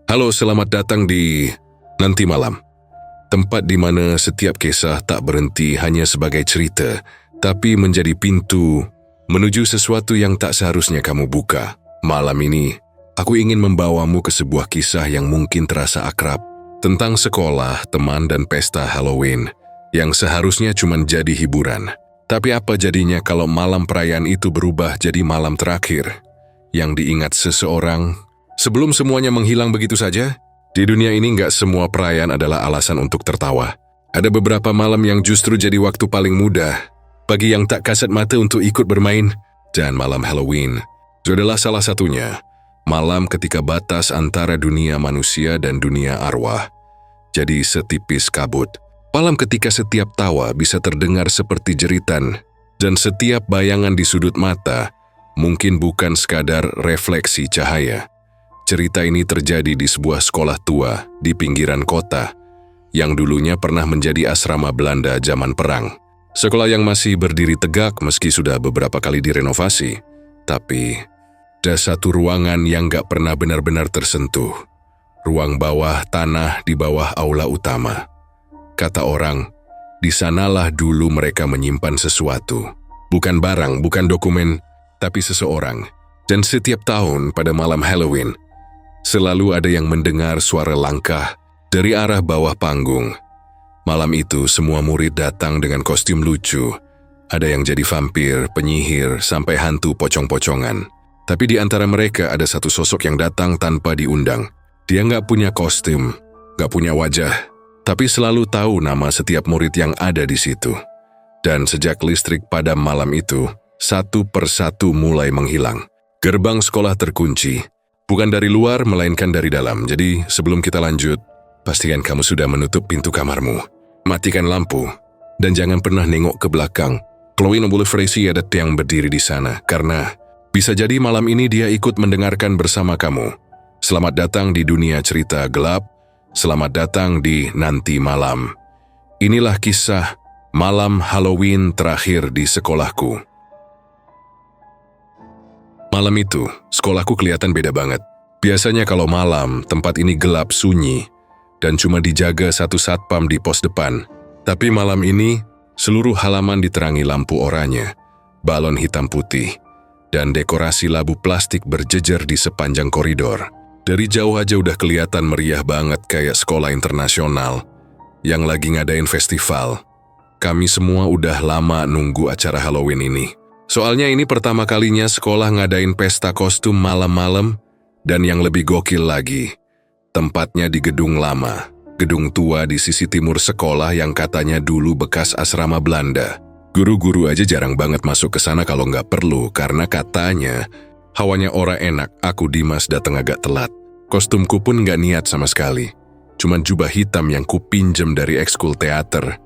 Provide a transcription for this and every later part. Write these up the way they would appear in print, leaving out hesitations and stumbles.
Halo, selamat datang di Nanti Malam. Tempat di mana setiap kisah tak berhenti hanya sebagai cerita, tapi menjadi pintu menuju sesuatu yang tak seharusnya kamu buka. Malam ini, aku ingin membawamu ke sebuah kisah yang mungkin terasa akrab, tentang sekolah, teman, dan pesta Halloween, yang seharusnya cuma jadi hiburan. Tapi apa jadinya kalau malam perayaan itu berubah jadi malam terakhir, yang diingat seseorang sebelum semuanya menghilang begitu saja? Di dunia ini nggak semua perayaan adalah alasan untuk tertawa. Ada beberapa malam yang justru jadi waktu paling mudah bagi yang tak kasat mata untuk ikut bermain. Dan malam Halloween adalah salah satunya. Malam ketika batas antara dunia manusia dan dunia arwah jadi setipis kabut. Malam ketika setiap tawa bisa terdengar seperti jeritan, dan setiap bayangan di sudut mata mungkin bukan sekadar refleksi cahaya. Cerita ini terjadi di sebuah sekolah tua di pinggiran kota, yang dulunya pernah menjadi asrama Belanda zaman perang. Sekolah yang masih berdiri tegak meski sudah beberapa kali direnovasi, tapi ada satu ruangan yang gak pernah benar-benar tersentuh. Ruang bawah tanah di bawah aula utama. Kata orang, di sanalah dulu mereka menyimpan sesuatu. Bukan barang, bukan dokumen, tapi seseorang. Dan setiap tahun pada malam Halloween, selalu ada yang mendengar suara langkah dari arah bawah panggung. Malam itu semua murid datang dengan kostum lucu. Ada yang jadi vampir, penyihir, sampai hantu pocong-pocongan. Tapi di antara mereka ada satu sosok yang datang tanpa diundang. Dia nggak punya kostum, nggak punya wajah, tapi selalu tahu nama setiap murid yang ada di situ. Dan sejak listrik padam malam itu, satu persatu mulai menghilang. Gerbang sekolah terkunci, bukan dari luar melainkan dari dalam. Jadi sebelum kita lanjut, pastikan kamu sudah menutup pintu kamarmu. Matikan lampu, dan jangan pernah nengok ke belakang. Chloe boleh fresi ada yang berdiri di sana, karena bisa jadi malam ini dia ikut mendengarkan bersama kamu. Selamat datang di dunia cerita gelap. Selamat datang di Nanti Malam. Inilah kisah malam Halloween terakhir di sekolahku. Malam itu, sekolahku kelihatan beda banget. Biasanya kalau malam, tempat ini gelap sunyi dan cuma dijaga satu satpam di pos depan. Tapi malam ini, seluruh halaman diterangi lampu oranye, balon hitam putih, dan dekorasi labu plastik berjejer di sepanjang koridor. Dari jauh aja udah kelihatan meriah banget kayak sekolah internasional yang lagi ngadain festival. Kami semua udah lama nunggu acara Halloween ini. Soalnya ini pertama kalinya sekolah ngadain pesta kostum malam-malam, dan yang lebih gokil lagi, tempatnya di gedung lama, gedung tua di sisi timur sekolah yang katanya dulu bekas asrama Belanda. Guru-guru aja jarang banget masuk ke sana kalau nggak perlu, karena katanya hawanya ora enak. Aku Dimas datang agak telat. Kostumku pun nggak niat sama sekali. Cuman jubah hitam yang kupinjem dari ekskul teater,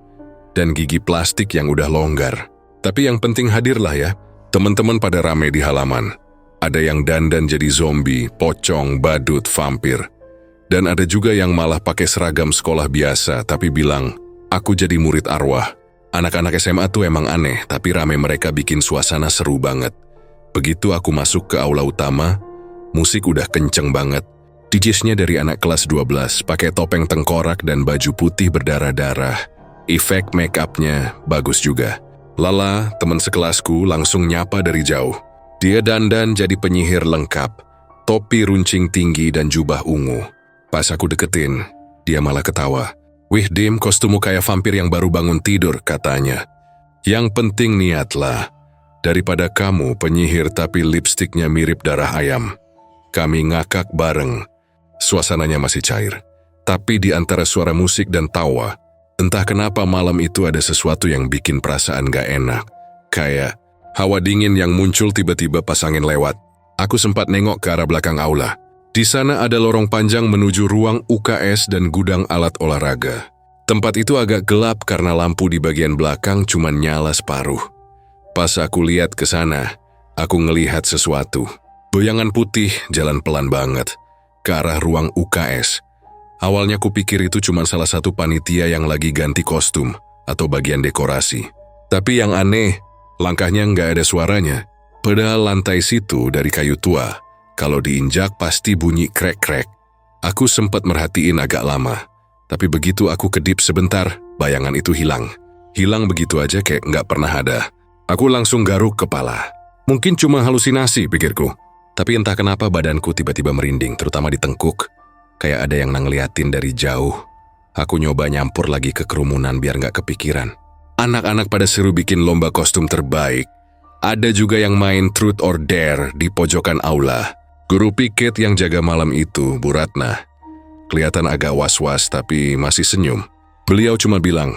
dan gigi plastik yang udah longgar. Tapi yang penting hadirlah ya. Teman-teman pada rame di halaman. Ada yang dandan jadi zombie, pocong, badut, vampir. Dan ada juga yang malah pakai seragam sekolah biasa tapi bilang, aku jadi murid arwah. Anak-anak SMA tuh emang aneh, tapi rame mereka bikin suasana seru banget. Begitu aku masuk ke aula utama, musik udah kenceng banget. DJs-nya dari anak kelas 12, pakai topeng tengkorak dan baju putih berdarah-darah. Efek make-up-nya bagus juga. Lala, teman sekelasku, langsung nyapa dari jauh. Dia dandan jadi penyihir lengkap, topi runcing tinggi dan jubah ungu. Pas aku deketin, dia malah ketawa. Wih Dim, kostummu kayak vampir yang baru bangun tidur, katanya. Yang penting niatlah. Daripada kamu penyihir tapi lipstiknya mirip darah ayam. Kami ngakak bareng. Suasananya masih cair. Tapi di antara suara musik dan tawa, entah kenapa malam itu ada sesuatu yang bikin perasaan gak enak. Kayak hawa dingin yang muncul tiba-tiba pas angin lewat. Aku sempat nengok ke arah belakang aula. Di sana ada lorong panjang menuju ruang UKS dan gudang alat olahraga. Tempat itu agak gelap karena lampu di bagian belakang cuma nyala separuh. Pas aku lihat ke sana, aku ngelihat sesuatu. Bayangan putih jalan pelan banget ke arah ruang UKS. Awalnya kupikir itu cuma salah satu panitia yang lagi ganti kostum atau bagian dekorasi. Tapi yang aneh, langkahnya nggak ada suaranya. Padahal lantai situ dari kayu tua. Kalau diinjak pasti bunyi krek-krek. Aku sempat merhatiin agak lama, tapi begitu aku kedip sebentar, bayangan itu hilang. Hilang begitu aja kayak nggak pernah ada. Aku langsung garuk kepala. Mungkin cuma halusinasi, pikirku. Tapi entah kenapa badanku tiba-tiba merinding, terutama di tengkuk. Kayak ada yang ngeliatin dari jauh. Aku nyoba nyampur lagi ke kerumunan biar nggak kepikiran. Anak-anak pada seru bikin lomba kostum terbaik. Ada juga yang main Truth or Dare di pojokan aula. Guru piket yang jaga malam itu, Bu Ratna, kelihatan agak was-was tapi masih senyum. Beliau cuma bilang,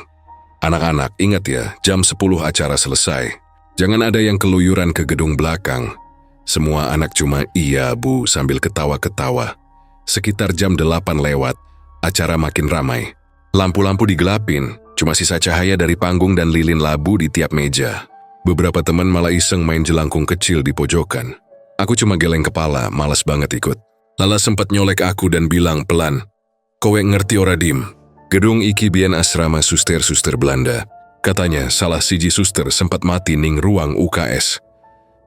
"Anak-anak, ingat ya, jam 10 acara selesai. Jangan ada yang keluyuran ke gedung belakang." Semua anak cuma iya, Bu, sambil ketawa-ketawa. Sekitar jam 8 lewat, acara makin ramai. Lampu-lampu digelapin, cuma sisa cahaya dari panggung dan lilin labu di tiap meja. Beberapa teman malah iseng main jelangkung kecil di pojokan. Aku cuma geleng kepala, malas banget ikut. Lala sempat nyolek aku dan bilang pelan, "Kowe ngerti ora, Dim? Gedung iki biyen asrama suster-suster Belanda. Katanya salah siji suster sempat mati ning ruang UKS.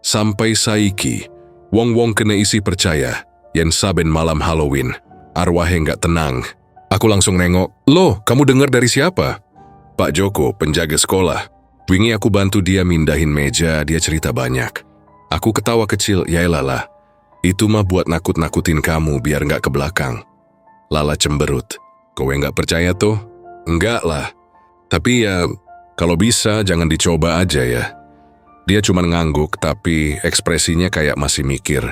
Sampai saiki, wong-wong kena isi percaya, yen saben malam Halloween, arwahnya nggak tenang." Aku langsung nengok, "Loh, kamu dengar dari siapa?" "Pak Joko, penjaga sekolah. Wingi aku bantu dia mindahin meja, dia cerita banyak." Aku ketawa kecil, "Yaelah lah, itu mah buat nakut-nakutin kamu biar nggak ke belakang." Lala cemberut, "Kowe nggak percaya tuh?" "Enggak lah. Tapi ya, kalau bisa jangan dicoba aja ya." Dia cuma ngangguk tapi ekspresinya kayak masih mikir.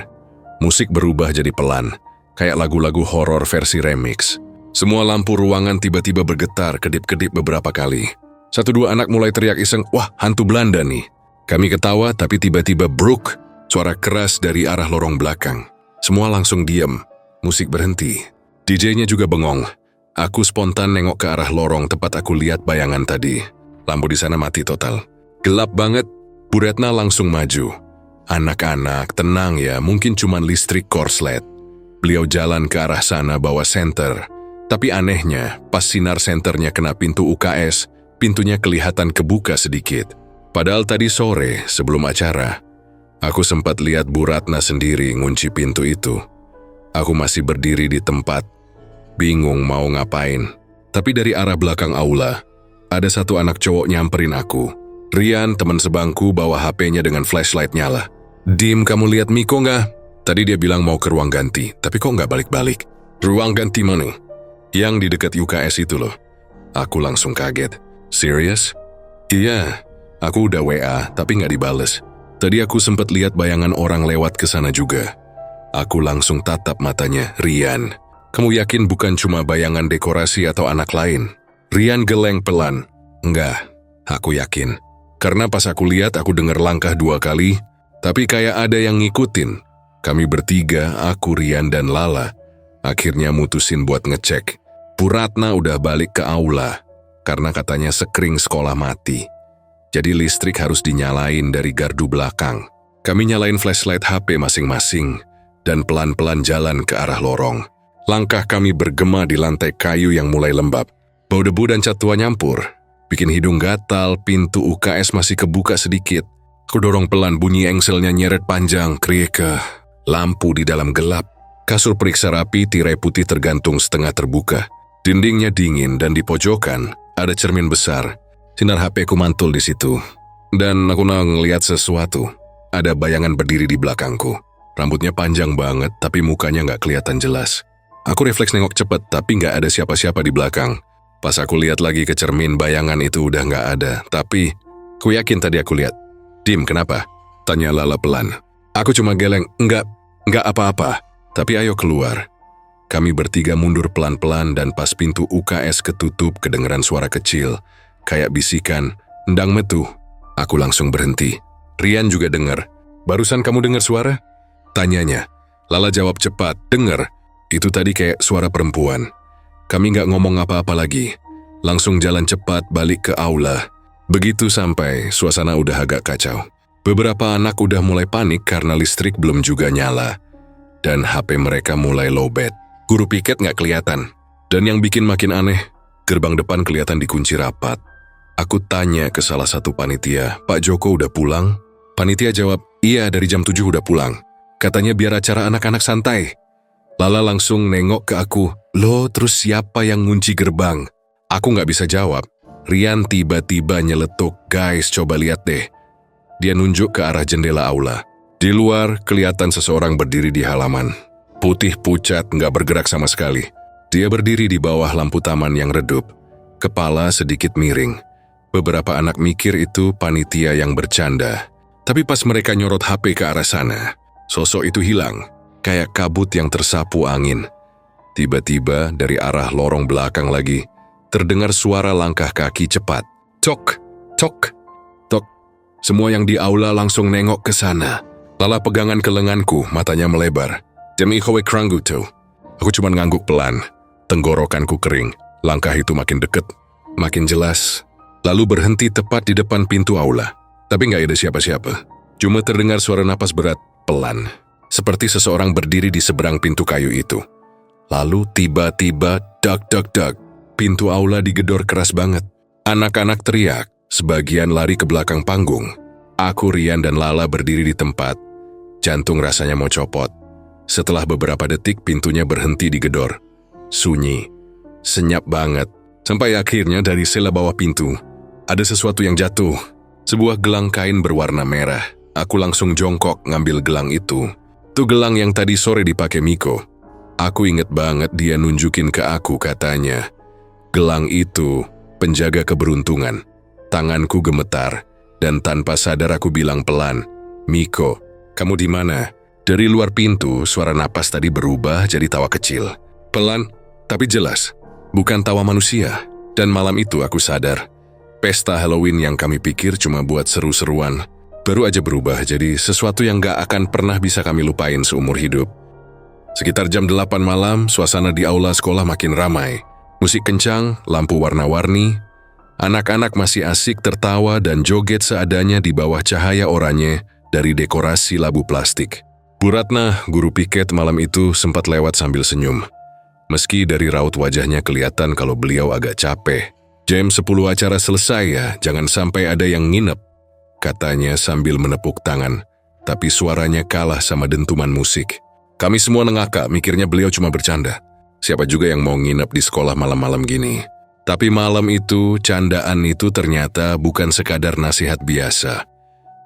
Musik berubah jadi pelan, kayak lagu-lagu horor versi remix. Semua lampu ruangan tiba-tiba bergetar kedip-kedip beberapa kali. 1-2 anak mulai teriak iseng, "Wah, hantu Belanda nih." Kami ketawa tapi tiba-tiba bruk, suara keras dari arah lorong belakang. Semua langsung diam, musik berhenti. DJ-nya juga bengong. Aku spontan nengok ke arah lorong tempat aku lihat bayangan tadi. Lampu di sana mati total. Gelap banget. Bu Retna langsung maju. "Anak-anak, tenang ya, mungkin cuman listrik korslet." Beliau jalan ke arah sana bawa senter. Tapi anehnya, pas sinar senternya kena pintu UKS, pintunya kelihatan kebuka sedikit. Padahal tadi sore, sebelum acara, aku sempat lihat Bu Ratna sendiri ngunci pintu itu. Aku masih berdiri di tempat, bingung mau ngapain. Tapi dari arah belakang aula, ada satu anak cowok nyamperin aku. Rian, teman sebangku, bawa HP-nya dengan flashlight nyala. "Dim, kamu lihat Miko nggak? Tadi dia bilang mau ke ruang ganti, tapi kok nggak balik-balik." "Ruang ganti mana?" "Yang di dekat UKS itu loh." Aku langsung kaget. "Serius?" "Iya. Aku udah WA, tapi nggak dibales. Tadi aku sempat lihat bayangan orang lewat ke sana juga." Aku langsung tatap matanya. "Rian, kamu yakin bukan cuma bayangan dekorasi atau anak lain?" Rian geleng pelan. "Enggak, aku yakin. Karena pas aku lihat aku dengar langkah 2 kali, tapi kayak ada yang ngikutin." Kami bertiga, aku, Rian, dan Lala, akhirnya mutusin buat ngecek. Bu Ratna udah balik ke aula, karena katanya sekring sekolah mati. Jadi listrik harus dinyalain dari gardu belakang. Kami nyalain flashlight HP masing-masing dan pelan-pelan jalan ke arah lorong. Langkah kami bergema di lantai kayu yang mulai lembab. Bau debu dan cat tua nyampur, bikin hidung gatal. Pintu UKS masih kebuka sedikit. Aku dorong pelan, bunyi engselnya nyeret panjang, krieke. Lampu di dalam gelap. Kasur periksa rapi, tirai putih tergantung setengah terbuka. Dindingnya dingin dan di pojokan ada cermin besar. Sinar HP ku mantul di situ. Dan aku ngeliat sesuatu. Ada bayangan berdiri di belakangku. Rambutnya panjang banget, tapi mukanya nggak kelihatan jelas. Aku refleks nengok cepet, tapi nggak ada siapa-siapa di belakang. Pas aku lihat lagi ke cermin, bayangan itu udah nggak ada. Tapi, ku yakin tadi aku lihat. "Dim, kenapa?" tanya Lala pelan. Aku cuma geleng, "Nggak apa-apa. Tapi ayo keluar." Kami bertiga mundur pelan-pelan dan pas pintu UKS ketutup kedengeran suara kecil. Kayak bisikan, "Ndang metu." Aku langsung berhenti. Rian juga dengar. "Barusan kamu dengar suara?" tanyanya. Lala jawab cepat, "Dengar." Itu tadi kayak suara perempuan. Kami nggak ngomong apa-apa lagi. Langsung jalan cepat balik ke aula. Begitu sampai, suasana udah agak kacau. Beberapa anak udah mulai panik karena listrik belum juga nyala. Dan HP mereka mulai lowbat. Guru piket nggak kelihatan. Dan yang bikin makin aneh, gerbang depan kelihatan dikunci rapat. Aku tanya ke salah satu panitia, "Pak Joko udah pulang?" Panitia jawab, "Iya, dari jam 7 udah pulang. Katanya biar acara anak-anak santai." Lala langsung nengok ke aku. Loh, terus siapa yang ngunci gerbang? Aku nggak bisa jawab. Rian tiba-tiba nyeletuk. Guys, coba lihat deh. Dia nunjuk ke arah jendela aula. Di luar, kelihatan seseorang berdiri di halaman. Putih pucat, nggak bergerak sama sekali. Dia berdiri di bawah lampu taman yang redup. Kepala sedikit miring. Beberapa anak mikir itu panitia yang bercanda. Tapi pas mereka nyorot HP ke arah sana, sosok itu hilang, kayak kabut yang tersapu angin. Tiba-tiba dari arah lorong belakang lagi, terdengar suara langkah kaki cepat. Cok, cok, tok. Semua yang di aula langsung nengok ke sana. Lala pegangan ke lenganku, matanya melebar. Demi kowe krangguto. Aku cuma ngangguk pelan. Tenggorokanku kering. Langkah itu makin deket, makin jelas. Lalu berhenti tepat di depan pintu aula. Tapi nggak ada siapa-siapa. Cuma terdengar suara napas berat, pelan. Seperti seseorang berdiri di seberang pintu kayu itu. Lalu tiba-tiba dak. Pintu aula digedor keras banget. Anak-anak teriak, sebagian lari ke belakang panggung. Aku, Rian, dan Lala berdiri di tempat. Jantung rasanya mau copot. Setelah beberapa detik, pintunya berhenti digedor. Sunyi. Senyap banget. Sampai akhirnya dari sela bawah pintu, ada sesuatu yang jatuh. Sebuah gelang kain berwarna merah. Aku langsung jongkok ngambil gelang itu. Itu gelang yang tadi sore dipakai Miko. Aku inget banget dia nunjukin ke aku, katanya. Gelang itu penjaga keberuntungan. Tanganku gemetar, dan tanpa sadar aku bilang pelan, Miko, kamu di mana? Dari luar pintu, suara napas tadi berubah jadi tawa kecil. Pelan, tapi jelas. Bukan tawa manusia. Dan malam itu aku sadar, pesta Halloween yang kami pikir cuma buat seru-seruan, baru aja berubah jadi sesuatu yang gak akan pernah bisa kami lupain seumur hidup. Sekitar jam 8 malam, suasana di aula sekolah makin ramai. Musik kencang, lampu warna-warni. Anak-anak masih asik tertawa dan joget seadanya di bawah cahaya oranye dari dekorasi labu plastik. Bu Ratna, guru piket malam itu sempat lewat sambil senyum. Meski dari raut wajahnya kelihatan kalau beliau agak capek. Jam 10 acara selesai ya, jangan sampai ada yang nginep, katanya sambil menepuk tangan. Tapi suaranya kalah sama dentuman musik. Kami semua nengakak, mikirnya beliau cuma bercanda. Siapa juga yang mau nginep di sekolah malam-malam gini? Tapi malam itu, candaan itu ternyata bukan sekadar nasihat biasa.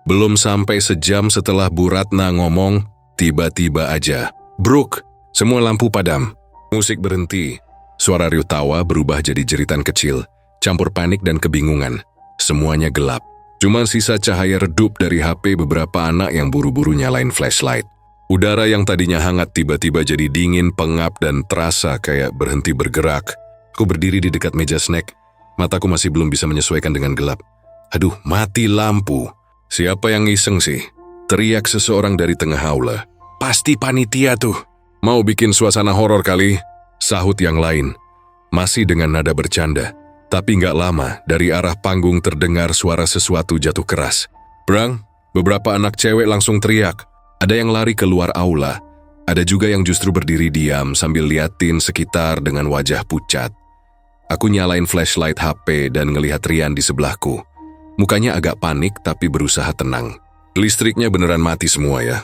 Belum sampai sejam setelah Bu Ratna ngomong, tiba-tiba aja, bruk, semua lampu padam. Musik berhenti. Suara riuh tawa berubah jadi jeritan kecil. Campur panik dan kebingungan. Semuanya gelap. Cuma sisa cahaya redup dari HP beberapa anak yang buru-buru nyalain flashlight. Udara yang tadinya hangat tiba-tiba jadi dingin, pengap, dan terasa kayak berhenti bergerak. Aku berdiri di dekat meja snack. Mataku masih belum bisa menyesuaikan dengan gelap. Aduh, mati lampu. Siapa yang iseng sih? Teriak seseorang dari tengah aula. Pasti panitia tuh. Mau bikin suasana horor kali? Sahut yang lain. Masih dengan nada bercanda. Tapi nggak lama, dari arah panggung terdengar suara sesuatu jatuh keras. Brang, beberapa anak cewek langsung teriak. Ada yang lari keluar aula. Ada juga yang justru berdiri diam sambil liatin sekitar dengan wajah pucat. Aku nyalain flashlight HP dan ngelihat Rian di sebelahku. Mukanya agak panik tapi berusaha tenang. Listriknya beneran mati semua ya?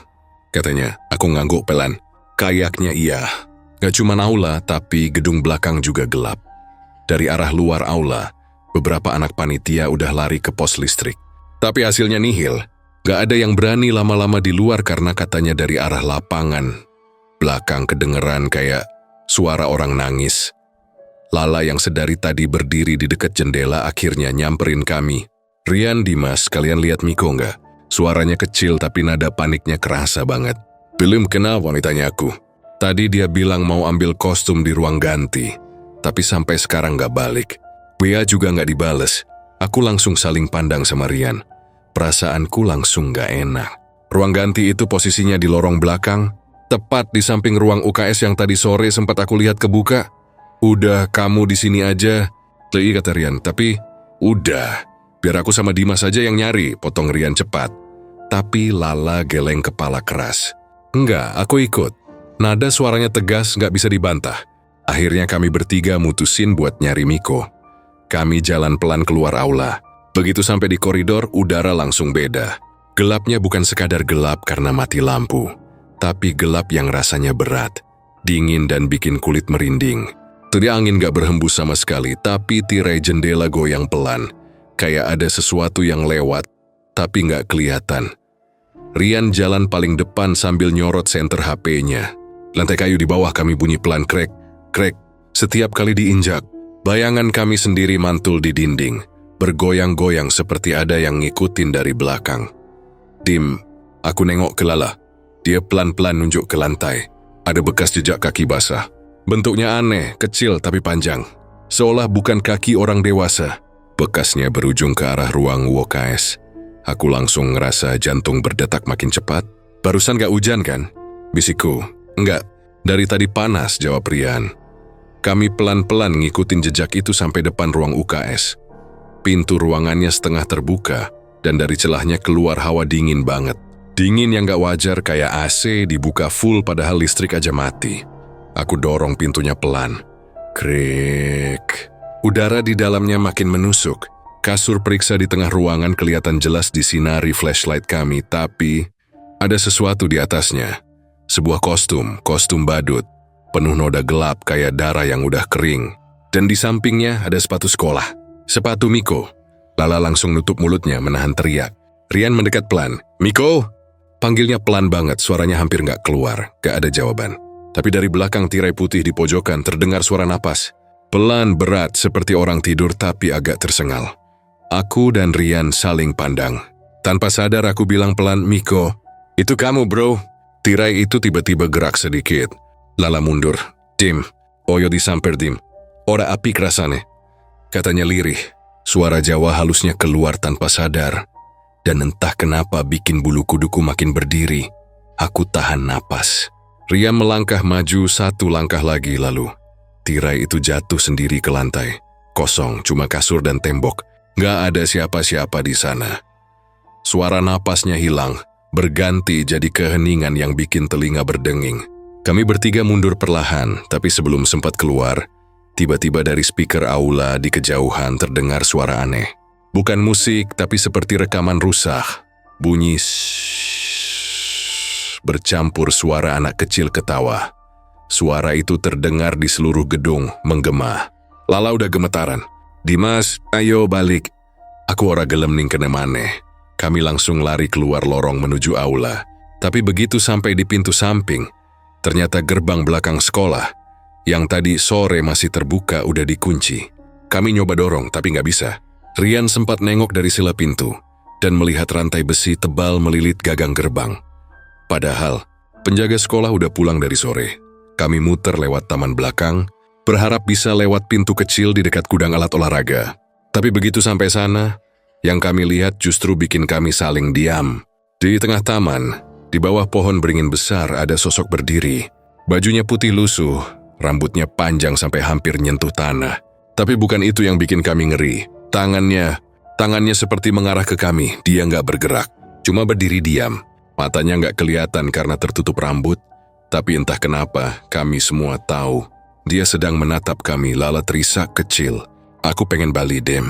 Katanya. Aku ngangguk pelan. Kayaknya iya. Gak cuma aula, tapi gedung belakang juga gelap. Dari arah luar aula, beberapa anak panitia udah lari ke pos listrik. Tapi hasilnya nihil. Gak ada yang berani lama-lama di luar karena katanya dari arah lapangan. Belakang kedengeran kayak suara orang nangis. Lala yang sedari tadi berdiri di dekat jendela akhirnya nyamperin kami. Rian, Dimas, kalian lihat Miko nggak? Suaranya kecil tapi nada paniknya kerasa banget. Belum kenal wanitanya aku. Tadi dia bilang mau ambil kostum di ruang ganti. Tapi sampai sekarang nggak balik. Bea juga nggak dibales. Aku langsung saling pandang sama Rian. Perasaanku langsung nggak enak. Ruang ganti itu posisinya di lorong belakang, tepat di samping ruang UKS yang tadi sore sempat aku lihat kebuka. Udah, kamu di sini aja, Lei, kata Rian. Tapi, udah, biar aku sama Dimas aja yang nyari, potong Rian cepat. Tapi Lala geleng kepala keras. Enggak, aku ikut. Nada suaranya tegas, nggak bisa dibantah. Akhirnya kami bertiga mutusin buat nyari Miko. Kami jalan pelan keluar aula. Begitu sampai di koridor, udara langsung beda. Gelapnya bukan sekadar gelap karena mati lampu, tapi gelap yang rasanya berat. dingin dan bikin kulit merinding. Tadi angin gak berhembus sama sekali, tapi tirai jendela goyang pelan. Kayak ada sesuatu yang lewat, tapi gak kelihatan. Rian jalan paling depan sambil nyorot senter HP-nya. Lantai kayu di bawah kami bunyi pelan krek, krek. Setiap kali diinjak, bayangan kami sendiri mantul di dinding, bergoyang-goyang seperti ada yang ngikutin dari belakang. Dim, aku nengok ke Lala. Dia pelan-pelan nunjuk ke lantai. Ada bekas jejak kaki basah. Bentuknya aneh, kecil tapi panjang. Seolah bukan kaki orang dewasa. Bekasnya berujung ke arah ruang UKS. Aku langsung ngerasa jantung berdetak makin cepat. Barusan gak hujan kan? Bisikku. Enggak, dari tadi panas, jawab Rian. Kami pelan-pelan ngikutin jejak itu sampai depan ruang UKS. Pintu ruangannya setengah terbuka, dan dari celahnya keluar hawa dingin banget. Dingin yang gak wajar kayak AC dibuka full padahal listrik aja mati. Aku dorong pintunya pelan. Krik. Udara di dalamnya makin menusuk. Kasur periksa di tengah ruangan kelihatan jelas disinari flashlight kami, tapi ada sesuatu di atasnya. Sebuah kostum badut, penuh noda gelap kayak darah yang udah kering. Dan di sampingnya ada sepatu sekolah. Sepatu Miko. Lala langsung nutup mulutnya menahan teriak. Rian mendekat pelan. Miko! Panggilnya pelan banget, suaranya hampir gak keluar. Gak ada jawaban. Tapi dari belakang tirai putih di pojokan terdengar suara napas. Pelan berat seperti orang tidur tapi agak tersengal. Aku dan Rian saling pandang. Tanpa sadar aku bilang pelan, Miko, itu kamu bro. Tirai itu tiba-tiba gerak sedikit. Lala mundur. Dim, oyo disamper dim. Ora api kerasane. Katanya lirih. Suara Jawa halusnya keluar tanpa sadar. Dan entah kenapa bikin bulu kuduku makin berdiri. Aku tahan napas. Rian melangkah maju satu langkah lagi lalu. Tirai itu jatuh sendiri ke lantai. Kosong, cuma kasur dan tembok. Gak ada siapa-siapa di sana. Suara napasnya hilang, berganti jadi keheningan yang bikin telinga berdenging. Kami bertiga mundur perlahan, tapi sebelum sempat keluar, tiba-tiba dari speaker aula di kejauhan terdengar suara aneh. Bukan musik, tapi seperti rekaman rusak. Bunyi bercampur suara anak kecil ketawa. Suara itu terdengar di seluruh gedung, menggema. Lala udah gemetaran. Dimas, ayo balik. Aku ora gelem ning kene maneh. Kami langsung lari keluar lorong menuju aula. Tapi begitu sampai di pintu samping, ternyata gerbang belakang sekolah, yang tadi sore masih terbuka udah dikunci. Kami nyoba dorong, tapi nggak bisa. Rian sempat nengok dari sela pintu, dan melihat rantai besi tebal melilit gagang gerbang. Padahal, penjaga sekolah udah pulang dari sore. Kami muter lewat taman belakang, berharap bisa lewat pintu kecil di dekat gudang alat olahraga. Tapi begitu sampai sana, yang kami lihat justru bikin kami saling diam. Di tengah taman, di bawah pohon beringin besar ada sosok berdiri. Bajunya putih lusuh, rambutnya panjang sampai hampir nyentuh tanah. Tapi bukan itu yang bikin kami ngeri. Tangannya seperti mengarah ke kami, dia nggak bergerak. Cuma berdiri diam, matanya nggak kelihatan karena tertutup rambut. Tapi entah kenapa, kami semua tahu. Dia sedang menatap kami, Lala terisak kecil. Aku pengen balik, Dem.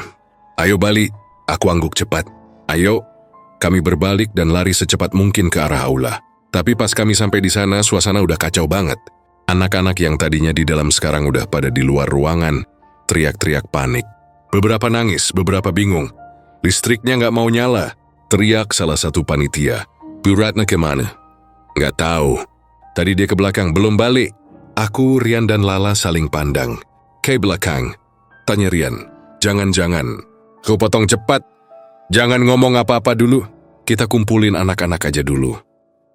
Ayo balik, aku angguk cepat. Ayo. Kami berbalik dan lari secepat mungkin ke arah aula. Tapi pas kami sampai di sana, suasana udah kacau banget. Anak-anak yang tadinya di dalam sekarang udah pada di luar ruangan, teriak-teriak panik. Beberapa nangis, beberapa bingung. Listriknya nggak mau nyala, teriak salah satu panitia. Bu Ratna kemana? Nggak tahu. Tadi dia ke belakang, belum balik. Aku, Rian, dan Lala saling pandang. Ke belakang, tanya Rian. Jangan-jangan, kau potong cepat. Jangan ngomong apa-apa dulu. Kita kumpulin anak-anak aja dulu.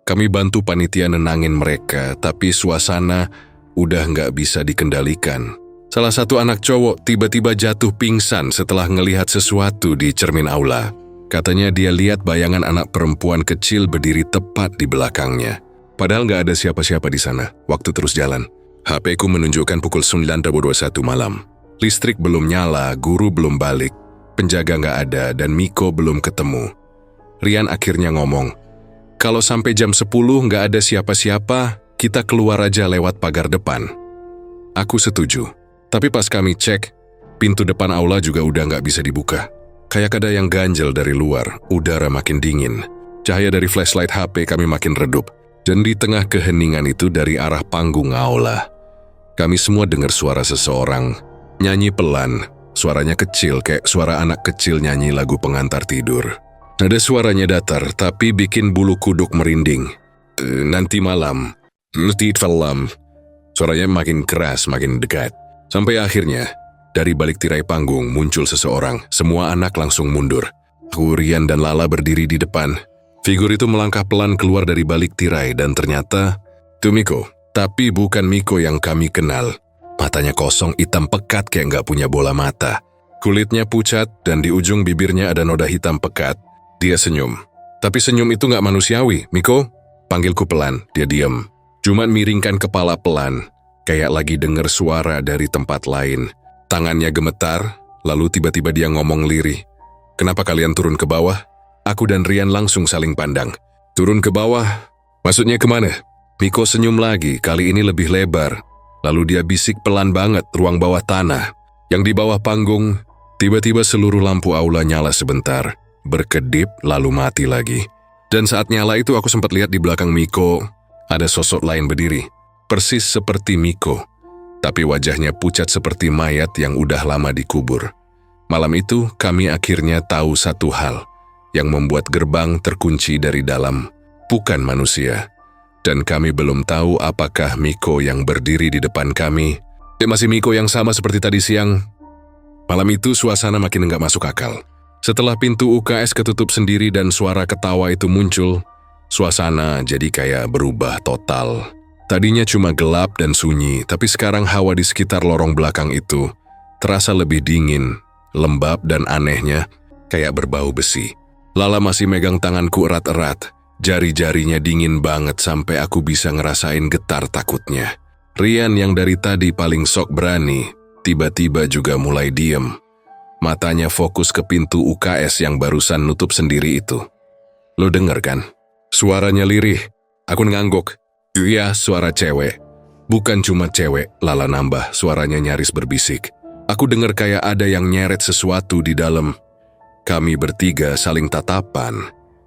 Kami bantu panitia nenangin mereka, tapi suasana udah nggak bisa dikendalikan. Salah satu anak cowok tiba-tiba jatuh pingsan setelah ngelihat sesuatu di cermin aula. Katanya dia lihat bayangan anak perempuan kecil berdiri tepat di belakangnya. Padahal nggak ada siapa-siapa di sana. Waktu terus jalan. HP-ku menunjukkan pukul 9.21 malam. Listrik belum nyala, guru belum balik, penjaga nggak ada, dan Miko belum ketemu. Rian akhirnya ngomong, kalau sampai jam 10 nggak ada siapa-siapa, kita keluar aja lewat pagar depan. Aku setuju. Tapi pas kami cek, pintu depan aula juga udah nggak bisa dibuka. Kayak ada yang ganjel dari luar, udara makin dingin. Cahaya dari flashlight HP kami makin redup. Dan di tengah keheningan itu dari arah panggung aula, kami semua dengar suara seseorang nyanyi pelan. Suaranya kecil kayak suara anak kecil nyanyi lagu pengantar tidur. Nada suaranya datar tapi bikin bulu kuduk merinding. Nanti malam, nanti malam. Suaranya makin keras, makin dekat. Sampai akhirnya, dari balik tirai panggung muncul seseorang. Semua anak langsung mundur. Aku, Rian, dan Lala berdiri di depan. Figur itu melangkah pelan keluar dari balik tirai dan ternyata itu Miko. Tapi bukan Miko yang kami kenal. Matanya kosong, hitam pekat kayak nggak punya bola mata. Kulitnya pucat dan di ujung bibirnya ada noda hitam pekat. Dia senyum. Tapi senyum itu nggak manusiawi. Miko, panggilku pelan. Dia diam. Cuman miringkan kepala pelan. Kayak lagi dengar suara dari tempat lain. Tangannya gemetar, lalu tiba-tiba dia ngomong lirih. Kenapa kalian turun ke bawah? Aku dan Rian langsung saling pandang. Turun ke bawah? Maksudnya kemana? Miko senyum lagi, kali ini lebih lebar. Lalu dia bisik pelan banget ruang bawah tanah. Yang di bawah panggung, tiba-tiba seluruh lampu aula nyala sebentar. Berkedip lalu mati lagi. Dan saat nyala itu aku sempat lihat di belakang Miko, ada sosok lain berdiri. Persis seperti Miko. Tapi wajahnya pucat seperti mayat yang udah lama dikubur. Malam itu kami akhirnya tahu satu hal. Yang membuat gerbang terkunci dari dalam bukan manusia. Dan kami belum tahu apakah Miko yang berdiri di depan kami. Dia masih Miko yang sama seperti tadi siang. Malam itu suasana makin nggak masuk akal. Setelah pintu UKS ketutup sendiri dan suara ketawa itu muncul, suasana jadi kayak berubah total. Tadinya cuma gelap dan sunyi, tapi sekarang hawa di sekitar lorong belakang itu terasa lebih dingin, lembab dan anehnya kayak berbau besi. Lala masih megang tanganku erat-erat. Jari-jarinya dingin banget sampai aku bisa ngerasain getar takutnya. Rian yang dari tadi paling sok berani, tiba-tiba juga mulai diem. Matanya fokus ke pintu UKS yang barusan nutup sendiri itu. Lo denger kan? Suaranya lirih. Aku ngangguk. Iya, suara cewek. Bukan cuma cewek, Lala nambah, suaranya nyaris berbisik. Aku denger kayak ada yang nyeret sesuatu di dalam. Kami bertiga saling tatapan.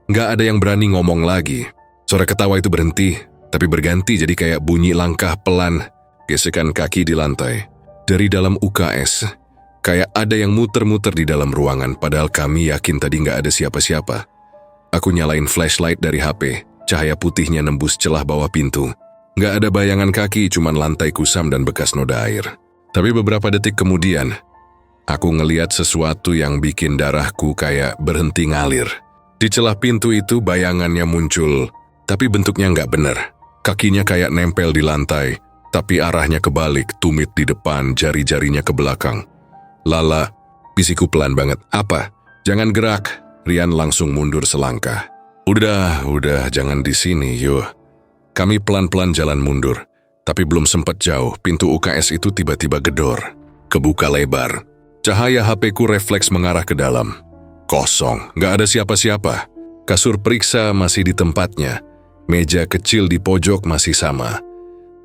Nggak ada yang berani ngomong lagi. Suara ketawa itu berhenti, tapi berganti jadi kayak bunyi langkah pelan, gesekan kaki di lantai. Dari dalam UKS, kayak ada yang muter-muter di dalam ruangan, padahal kami yakin tadi nggak ada siapa-siapa. Aku nyalain flashlight dari HP, cahaya putihnya nembus celah bawah pintu. Nggak ada bayangan kaki, cuman lantai kusam dan bekas noda air. Tapi beberapa detik kemudian, aku ngeliat sesuatu yang bikin darahku kayak berhenti ngalir. Di celah pintu itu bayangannya muncul, tapi bentuknya nggak bener. Kakinya kayak nempel di lantai, tapi arahnya kebalik, tumit di depan, jari-jarinya ke belakang. Lala, bisikku pelan banget. Apa? Jangan gerak. Rian langsung mundur selangkah. Udah, jangan di sini, yuk. Kami pelan-pelan jalan mundur, tapi belum sempat jauh, pintu UKS itu tiba-tiba gedor. Kebuka lebar. Cahaya HP-ku refleks mengarah ke dalam. Kosong, nggak ada siapa-siapa. Kasur periksa masih di tempatnya. Meja kecil di pojok masih sama.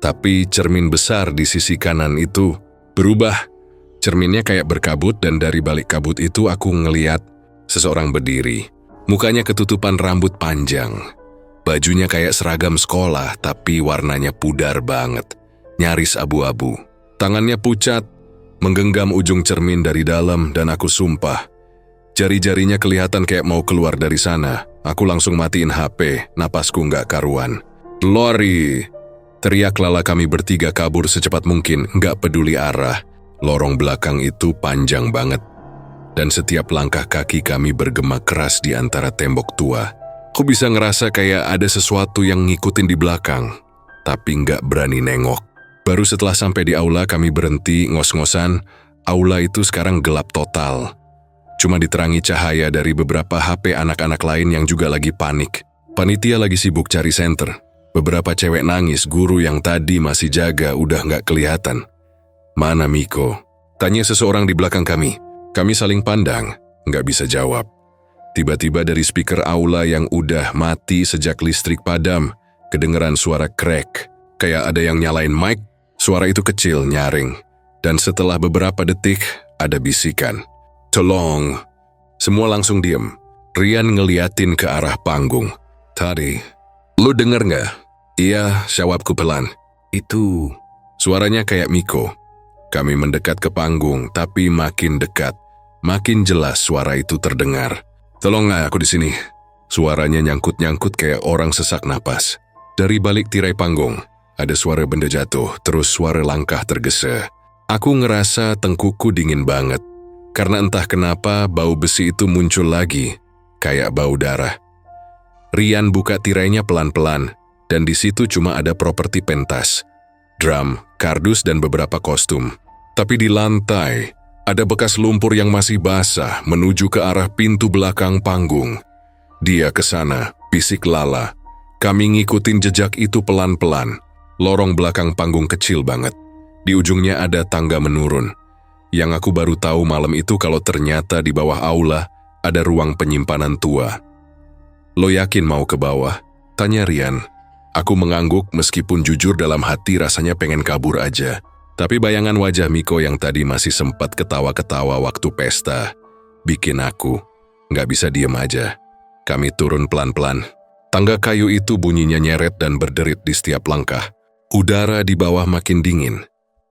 Tapi cermin besar di sisi kanan itu berubah. Cerminnya kayak berkabut dan dari balik kabut itu aku ngeliat seseorang berdiri. Mukanya ketutupan rambut panjang. Bajunya kayak seragam sekolah tapi warnanya pudar banget. Nyaris abu-abu. Tangannya pucat, menggenggam ujung cermin dari dalam dan aku sumpah. Jari-jarinya kelihatan kayak mau keluar dari sana. Aku langsung matiin HP, napasku nggak karuan. Lori! Teriak Lala, kami bertiga kabur secepat mungkin, nggak peduli arah. Lorong belakang itu panjang banget. Dan setiap langkah kaki kami bergema keras di antara tembok tua. Aku bisa ngerasa kayak ada sesuatu yang ngikutin di belakang. Tapi nggak berani nengok. Baru setelah sampai di aula kami berhenti ngos-ngosan. Aula itu sekarang gelap total. Cuma diterangi cahaya dari beberapa HP anak-anak lain yang juga lagi panik. Panitia lagi sibuk cari senter. Beberapa cewek nangis, guru yang tadi masih jaga udah nggak kelihatan. Mana Miko? Tanya seseorang di belakang kami. Kami saling pandang, nggak bisa jawab. Tiba-tiba dari speaker aula yang udah mati sejak listrik padam, kedengeran suara crack. Kayak ada yang nyalain mic. Suara itu kecil, nyaring. Dan setelah beberapa detik, ada bisikan. Tolong. Semua langsung diem. Rian ngeliatin ke arah panggung. Tadi, lu denger nggak? Iya, jawabku pelan. Itu. Suaranya kayak Miko. Kami mendekat ke panggung, tapi makin dekat, makin jelas suara itu terdengar. Tolong aku di sini. Suaranya nyangkut-nyangkut kayak orang sesak napas. Dari balik tirai panggung, ada suara benda jatuh, terus suara langkah tergesa. Aku ngerasa tengkuku dingin banget. Karena entah kenapa bau besi itu muncul lagi, kayak bau darah. Rian buka tirainya pelan-pelan, dan di situ cuma ada properti pentas, drum, kardus, dan beberapa kostum. Tapi di lantai, ada bekas lumpur yang masih basah menuju ke arah pintu belakang panggung. Dia ke sana, bisik Lala. Kami ngikutin jejak itu pelan-pelan. Lorong belakang panggung kecil banget. Di ujungnya ada tangga menurun. Yang aku baru tahu malam itu kalau ternyata di bawah aula ada ruang penyimpanan tua. Lo yakin mau ke bawah? Tanya Rian. Aku mengangguk meskipun jujur dalam hati rasanya pengen kabur aja. Tapi bayangan wajah Miko yang tadi masih sempat ketawa-ketawa waktu pesta bikin aku nggak bisa diem aja. Kami turun pelan-pelan. Tangga kayu itu bunyinya nyeret dan berderit di setiap langkah. Udara di bawah makin dingin,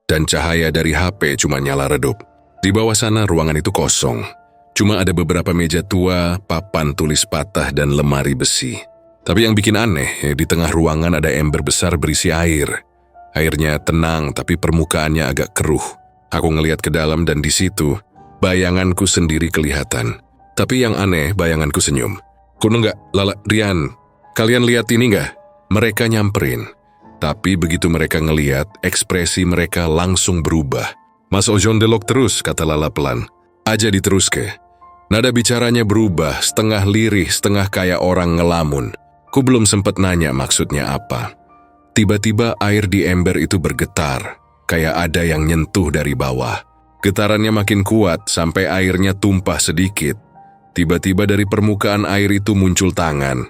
dan cahaya dari HP cuma nyala redup. Di bawah sana ruangan itu kosong. Cuma ada beberapa meja tua, papan tulis patah, dan lemari besi. Tapi yang bikin aneh, di tengah ruangan ada ember besar berisi air. Airnya tenang, tapi permukaannya agak keruh. Aku ngeliat ke dalam dan di situ, bayanganku sendiri kelihatan. Tapi yang aneh, bayanganku senyum. Kuno nggak, Lala, Rian, kalian lihat ini nggak? Mereka nyamperin. Tapi begitu mereka ngeliat, ekspresi mereka langsung berubah. Mas Ojon delok terus, kata Lala pelan. Aja diteruske. Nada bicaranya berubah, setengah lirih, setengah kayak orang ngelamun. Ku belum sempet nanya maksudnya apa. Tiba-tiba air di ember itu bergetar, kayak ada yang nyentuh dari bawah. Getarannya makin kuat sampai airnya tumpah sedikit. Tiba-tiba dari permukaan air itu muncul tangan.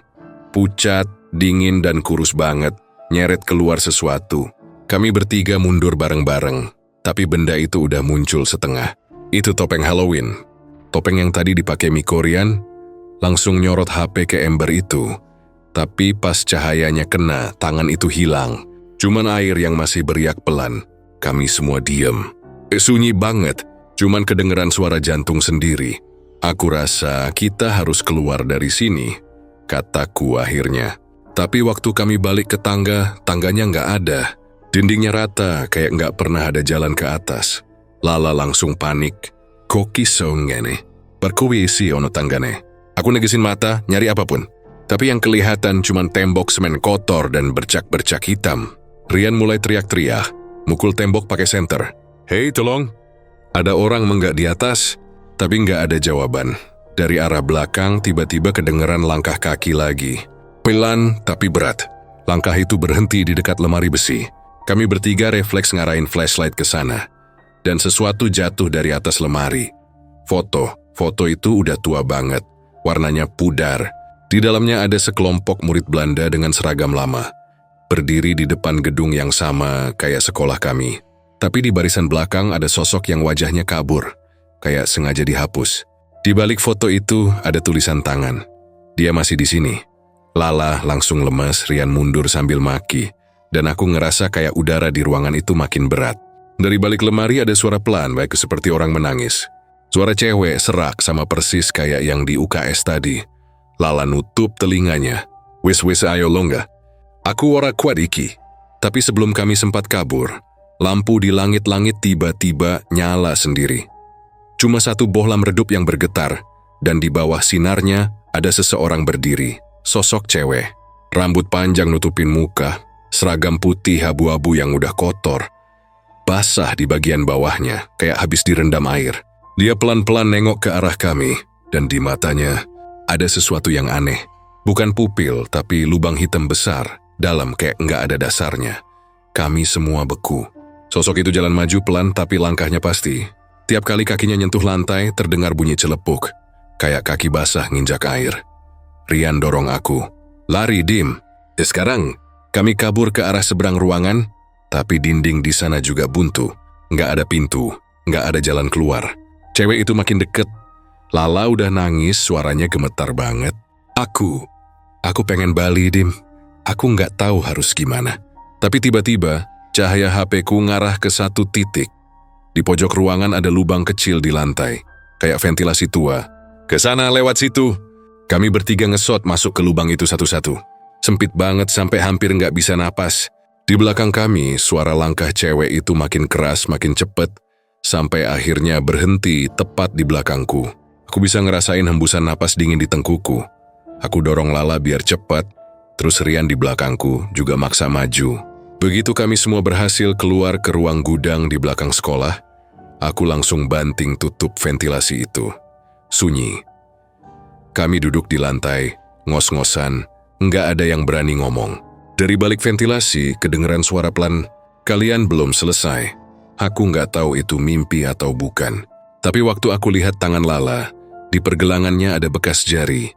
Pucat, dingin dan kurus banget, nyeret keluar sesuatu. Kami bertiga mundur bareng-bareng, tapi benda itu udah muncul setengah. Itu topeng Halloween. Topeng yang tadi dipakai Miko. Rian langsung nyorot HP ke ember itu. Tapi pas cahayanya kena, tangan itu hilang. Cuman air yang masih beriak pelan. Kami semua diem. Sunyi banget, cuman kedengeran suara jantung sendiri. Aku rasa kita harus keluar dari sini, kataku akhirnya. Tapi waktu kami balik ke tangga, tangganya nggak ada. Dindingnya rata, kayak nggak pernah ada jalan ke atas. Lala langsung panik. Koki songene. Berkuisi ono tanggane. Aku negesin mata, nyari apapun. Tapi yang kelihatan cuma tembok semen kotor dan bercak-bercak hitam. Rian mulai teriak-teriak, mukul tembok pakai senter. Hei, tolong. Ada orang menggak di atas, tapi nggak ada jawaban. Dari arah belakang tiba-tiba kedengeran langkah kaki lagi. Pelan tapi berat. Langkah itu berhenti di dekat lemari besi. Kami bertiga refleks ngarahin flashlight ke sana. Dan sesuatu jatuh dari atas lemari. Foto itu udah tua banget. Warnanya pudar. Di dalamnya ada sekelompok murid Belanda dengan seragam lama. Berdiri di depan gedung yang sama kayak sekolah kami. Tapi di barisan belakang ada sosok yang wajahnya kabur. Kayak sengaja dihapus. Di balik foto itu ada tulisan tangan. Dia masih di sini. Lala langsung lemas, Rian mundur sambil maki. Dan aku ngerasa kayak udara di ruangan itu makin berat. Dari balik lemari ada suara pelan, baik seperti orang menangis. Suara cewek serak sama persis kayak yang di UKS tadi. Lala nutup telinganya. Wis ayo longga. Aku ora kuat iki. Tapi sebelum kami sempat kabur, lampu di langit-langit tiba-tiba nyala sendiri. Cuma satu bohlam redup yang bergetar, dan di bawah sinarnya ada seseorang berdiri. Sosok cewek. Rambut panjang nutupin muka, seragam putih abu-abu yang udah kotor. Basah di bagian bawahnya, kayak habis direndam air. Dia pelan-pelan nengok ke arah kami, dan di matanya ada sesuatu yang aneh. Bukan pupil, tapi lubang hitam besar, dalam kayak nggak ada dasarnya. Kami semua beku. Sosok itu jalan maju pelan tapi langkahnya pasti. Tiap kali kakinya nyentuh lantai, terdengar bunyi celepuk. Kayak kaki basah nginjak air. Rian dorong aku. Lari, Dim. Sekarang, kami kabur ke arah seberang ruangan, tapi dinding di sana juga buntu. Nggak ada pintu, nggak ada jalan keluar. Cewek itu makin deket. Lala udah nangis, suaranya gemetar banget. Aku pengen bali, Dim. Aku nggak tahu harus gimana. Tapi tiba-tiba, cahaya HP-ku ngarah ke satu titik. Di pojok ruangan ada lubang kecil di lantai, kayak ventilasi tua. Ke sana lewat situ. Kami bertiga ngesot masuk ke lubang itu satu-satu. Sempit banget sampai hampir nggak bisa napas. Di belakang kami, suara langkah cewek itu makin keras, makin cepet, sampai akhirnya berhenti tepat di belakangku. Aku bisa ngerasain hembusan napas dingin di tengkuku. Aku dorong Lala biar cepat, terus Rian di belakangku juga maksa maju. Begitu kami semua berhasil keluar ke ruang gudang di belakang sekolah, aku langsung banting tutup ventilasi itu. Sunyi. Kami duduk di lantai, ngos-ngosan, nggak ada yang berani ngomong. Dari balik ventilasi, kedengeran suara pelan, "Kalian belum selesai." Aku nggak tahu itu mimpi atau bukan. Tapi waktu aku lihat tangan Lala, di pergelangannya ada bekas jari.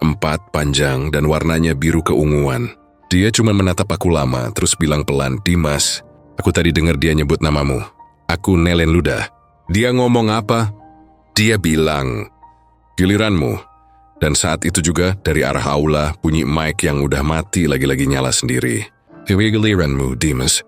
4 panjang dan warnanya biru keunguan. Dia cuma menatap aku lama, terus bilang pelan, "Dimas, aku tadi dengar dia nyebut namamu. Aku Nelen Ludah." Dia ngomong apa? Dia bilang, "Giliranmu." Dan saat itu juga dari arah aula bunyi mic yang udah mati lagi-lagi nyala sendiri. "Giliranmu, Dimas."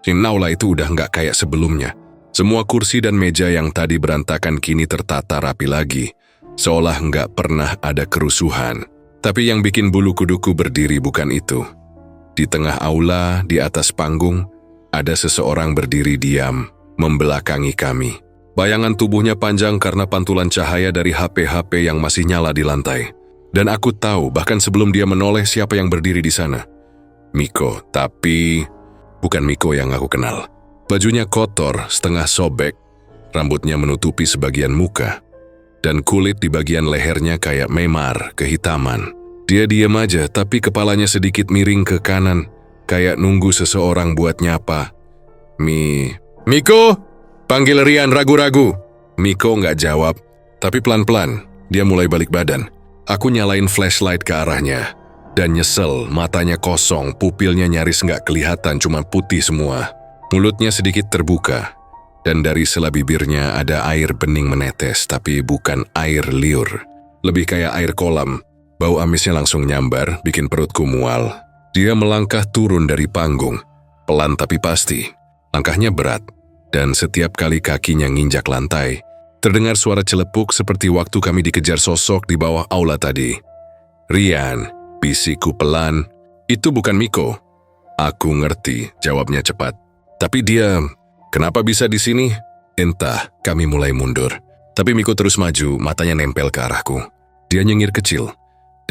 Aula itu udah nggak kayak sebelumnya. Semua kursi dan meja yang tadi berantakan kini tertata rapi lagi, seolah nggak pernah ada kerusuhan. Tapi yang bikin bulu kuduku berdiri bukan itu. Di tengah aula, di atas panggung, ada seseorang berdiri diam, membelakangi kami. Bayangan tubuhnya panjang karena pantulan cahaya dari HP-HP yang masih nyala di lantai. Dan aku tahu bahkan sebelum dia menoleh siapa yang berdiri di sana. Miko, tapi bukan Miko yang aku kenal. Bajunya kotor, setengah sobek, rambutnya menutupi sebagian muka, dan kulit di bagian lehernya kayak memar, kehitaman. Dia diam aja, tapi kepalanya sedikit miring ke kanan, kayak nunggu seseorang buat nyapa. "Miko!" Panggil Rian ragu-ragu. Miko nggak jawab, tapi pelan-pelan, dia mulai balik badan. Aku nyalain flashlight ke arahnya, dan nyesel, matanya kosong, pupilnya nyaris nggak kelihatan, cuma putih semua. Mulutnya sedikit terbuka, dan dari sela bibirnya ada air bening menetes, tapi bukan air liur. Lebih kayak air kolam. Bau amisnya langsung nyambar, bikin perutku mual. Dia melangkah turun dari panggung, pelan tapi pasti. Langkahnya berat, dan setiap kali kakinya nginjak lantai, terdengar suara celepuk seperti waktu kami dikejar sosok di bawah aula tadi. "Rian," bisikku pelan. "Itu bukan Miko." "Aku ngerti," jawabnya cepat. "Tapi dia, kenapa bisa di sini?" Entah, kami mulai mundur. Tapi Miko terus maju, matanya nempel ke arahku. Dia nyengir kecil,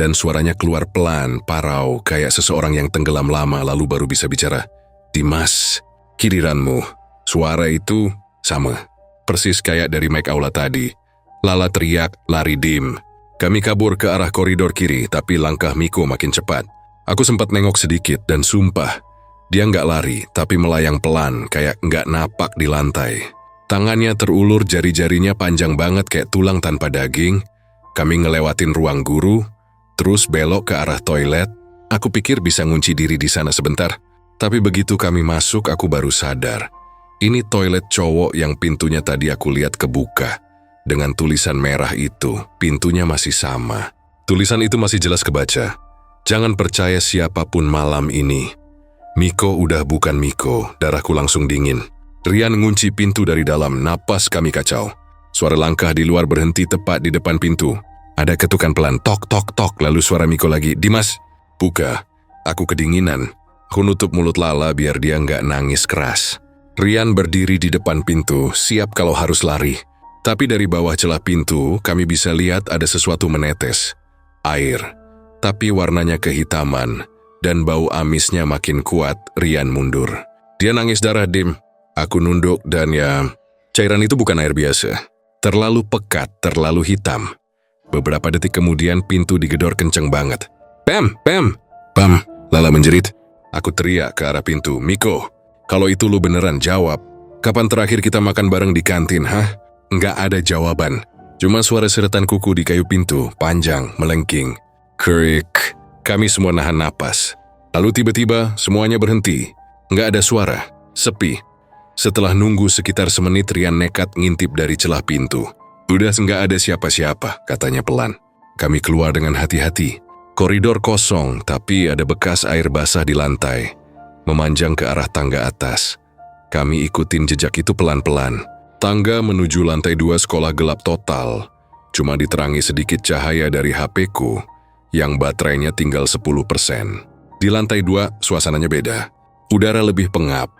dan suaranya keluar pelan, parau, kayak seseorang yang tenggelam lama lalu baru bisa bicara. "Dimas, giliranmu." Suara itu sama, persis kayak dari mic aula tadi. Lala teriak, lari dim. Kami kabur ke arah koridor kiri, tapi langkah Miko makin cepat. Aku sempat nengok sedikit dan sumpah, dia nggak lari, tapi melayang pelan, kayak nggak napak di lantai. Tangannya terulur, jari-jarinya panjang banget kayak tulang tanpa daging. Kami ngelewatin ruang guru, terus belok ke arah toilet. Aku pikir bisa ngunci diri di sana sebentar, tapi begitu kami masuk aku baru sadar. Ini toilet cowok yang pintunya tadi aku lihat kebuka. Dengan tulisan merah itu, pintunya masih sama. Tulisan itu masih jelas kebaca. "Jangan percaya siapapun malam ini." Miko udah bukan Miko, darahku langsung dingin. Rian ngunci pintu dari dalam, napas kami kacau. Suara langkah di luar berhenti tepat di depan pintu. Ada ketukan pelan, tok tok tok, lalu suara Miko lagi, "Dimas, buka." Aku kedinginan. Aku nutup mulut Lala biar dia nggak nangis keras. Rian berdiri di depan pintu, siap kalau harus lari. Tapi dari bawah celah pintu, kami bisa lihat ada sesuatu menetes. Air, tapi warnanya kehitaman, dan bau amisnya makin kuat. Rian mundur. Dia nangis darah dim. Aku nunduk dan ya, cairan itu bukan air biasa. Terlalu pekat, terlalu hitam. Beberapa detik kemudian pintu digedor kenceng banget. "Pam, Pam!" "Pam!" Lala menjerit. Aku teriak ke arah pintu, "Miko, kalau itu lu beneran jawab. Kapan terakhir kita makan bareng di kantin, hah?" Nggak ada jawaban. Cuma suara seretan kuku di kayu pintu, panjang, melengking. Krik. Kami semua nahan napas. Lalu tiba-tiba semuanya berhenti. Nggak ada suara, sepi. Setelah nunggu sekitar semenit, Rian nekat ngintip dari celah pintu. "Udah nggak ada siapa-siapa," katanya pelan. Kami keluar dengan hati-hati. Koridor kosong, tapi ada bekas air basah di lantai, memanjang ke arah tangga atas. Kami ikutin jejak itu pelan-pelan. Tangga menuju lantai 2 sekolah gelap total, cuma diterangi sedikit cahaya dari HP-ku yang baterainya tinggal 10%. Di lantai 2, suasananya beda. Udara lebih pengap,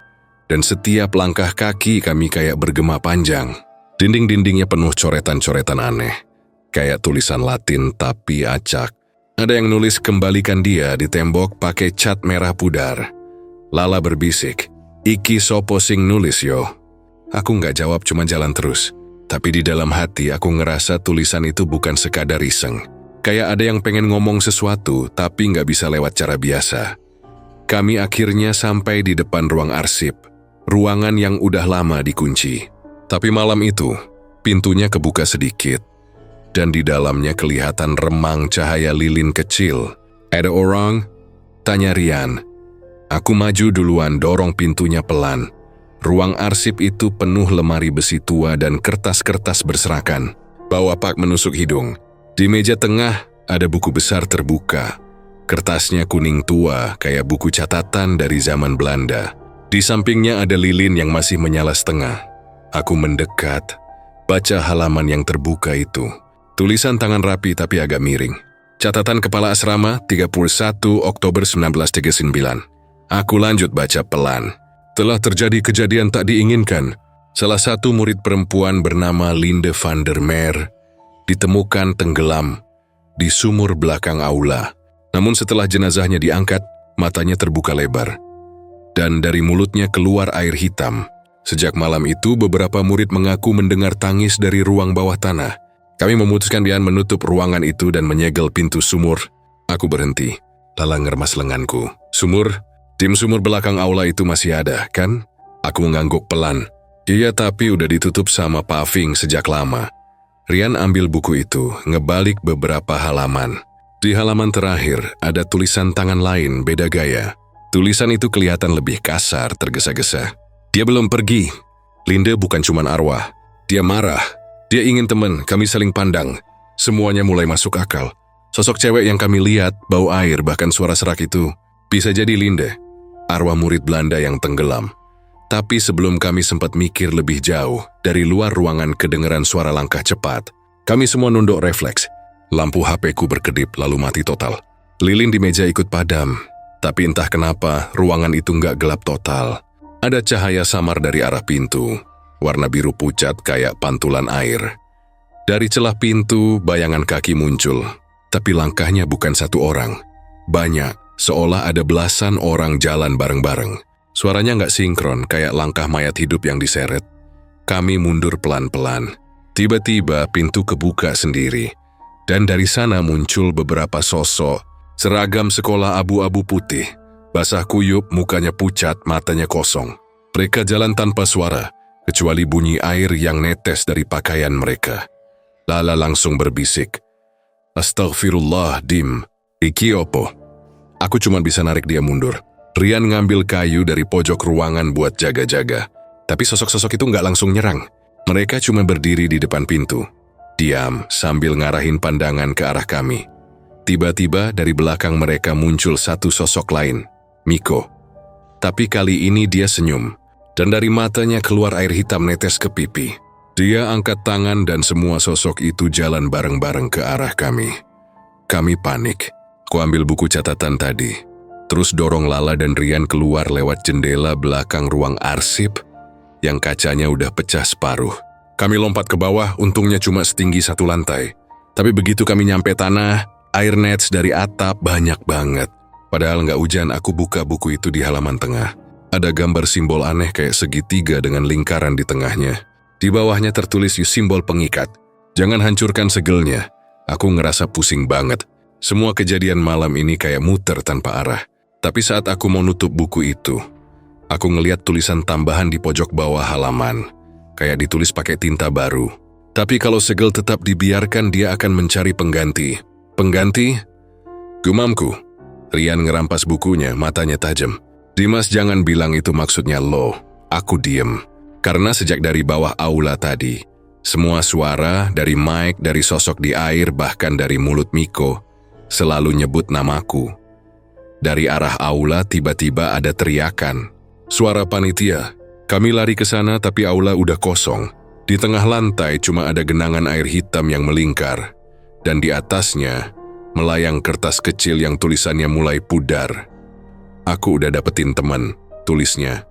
dan setiap langkah kaki kami kayak bergema panjang. Dinding-dindingnya penuh coretan-coretan aneh, kayak tulisan Latin tapi acak. Ada yang nulis kembalikan dia di tembok pakai cat merah pudar. Lala berbisik, "Iki sopo sing nulis yo?" Aku nggak jawab, cuma jalan terus. Tapi di dalam hati aku ngerasa tulisan itu bukan sekadar iseng. Kayak ada yang pengen ngomong sesuatu tapi nggak bisa lewat cara biasa. Kami akhirnya sampai di depan ruang arsip, ruangan yang udah lama dikunci. Tapi malam itu, pintunya kebuka sedikit, dan di dalamnya kelihatan remang cahaya lilin kecil. "Ada orang?" tanya Rian. Aku maju duluan, dorong pintunya pelan. Ruang arsip itu penuh lemari besi tua dan kertas-kertas berserakan. Bau Pak menusuk hidung. Di meja tengah ada buku besar terbuka. Kertasnya kuning tua, kayak buku catatan dari zaman Belanda. Di sampingnya ada lilin yang masih menyala setengah. Aku mendekat, baca halaman yang terbuka itu. Tulisan tangan rapi tapi agak miring. Catatan Kepala Asrama 31 Oktober 1939. Aku lanjut baca pelan. Telah terjadi kejadian tak diinginkan. Salah satu murid perempuan bernama Linde van der Meer ditemukan tenggelam di sumur belakang aula. Namun setelah jenazahnya diangkat, matanya terbuka lebar. Dan dari mulutnya keluar air hitam. Sejak malam itu, beberapa murid mengaku mendengar tangis dari ruang bawah tanah. Kami memutuskan Rian menutup ruangan itu dan menyegel pintu sumur. Aku berhenti. Lala ngeremas lenganku. "Sumur? Tim sumur belakang aula itu masih ada, kan?" Aku mengangguk pelan. "Iya, tapi udah ditutup sama paving sejak lama." Rian ambil buku itu, ngebalik beberapa halaman. Di halaman terakhir, ada tulisan tangan lain beda gaya. Tulisan itu kelihatan lebih kasar, tergesa-gesa. "Dia belum pergi. Linde bukan cuma arwah. Dia marah. Dia ingin teman, kami saling pandang." Semuanya mulai masuk akal. Sosok cewek yang kami lihat, bau air, bahkan suara serak itu, bisa jadi Linde, arwah murid Belanda yang tenggelam. Tapi sebelum kami sempat mikir lebih jauh, dari luar ruangan kedengeran suara langkah cepat. Kami semua nunduk refleks. Lampu HP-ku berkedip lalu mati total. Lilin di meja ikut padam. Tapi entah kenapa, ruangan itu nggak gelap total. Ada cahaya samar dari arah pintu. Warna biru pucat kayak pantulan air. Dari celah pintu, bayangan kaki muncul. Tapi langkahnya bukan satu orang. Banyak, seolah ada belasan orang jalan bareng-bareng. Suaranya nggak sinkron, kayak langkah mayat hidup yang diseret. Kami mundur pelan-pelan. Tiba-tiba pintu kebuka sendiri. Dan dari sana muncul beberapa sosok, seragam sekolah abu-abu putih, basah kuyup, mukanya pucat, matanya kosong. Mereka jalan tanpa suara, kecuali bunyi air yang netes dari pakaian mereka. Lala langsung berbisik, "Astagfirullah, Dim, iki opo?" Aku cuma bisa narik dia mundur. Rian ngambil kayu dari pojok ruangan buat jaga-jaga. Tapi sosok-sosok itu nggak langsung nyerang. Mereka cuma berdiri di depan pintu. Diam sambil ngarahin pandangan ke arah kami. Tiba-tiba dari belakang mereka muncul satu sosok lain, Miko. Tapi kali ini dia senyum, dan dari matanya keluar air hitam netes ke pipi. Dia angkat tangan dan semua sosok itu jalan bareng-bareng ke arah kami. Kami panik. Ku ambil buku catatan tadi, terus dorong Lala dan Rian keluar lewat jendela belakang ruang arsip yang kacanya udah pecah separuh. Kami lompat ke bawah, untungnya cuma setinggi 1 lantai. Tapi begitu kami nyampe tanah, air nets dari atap banyak banget. Padahal nggak hujan, aku buka buku itu di halaman tengah. Ada gambar simbol aneh kayak segitiga dengan lingkaran di tengahnya. Di bawahnya tertulis simbol pengikat. "Jangan hancurkan segelnya." Aku ngerasa pusing banget. Semua kejadian malam ini kayak muter tanpa arah. Tapi saat aku mau nutup buku itu, aku ngeliat tulisan tambahan di pojok bawah halaman. Kayak ditulis pakai tinta baru. Tapi kalau segel tetap dibiarkan, dia akan mencari pengganti. "Pengganti?" Gumamku. Rian ngerampas bukunya, matanya tajam. "Dimas, jangan bilang itu maksudnya lo." Aku diem. Karena sejak dari bawah aula tadi, semua suara dari mic, dari sosok di air, bahkan dari mulut Miko, selalu nyebut namaku. Dari arah aula tiba-tiba ada teriakan. Suara panitia. Kami lari ke sana tapi aula udah kosong. Di tengah lantai cuma ada genangan air hitam yang melingkar. Dan di atasnya melayang kertas kecil yang tulisannya mulai pudar. Aku udah dapetin teman, tulisnya.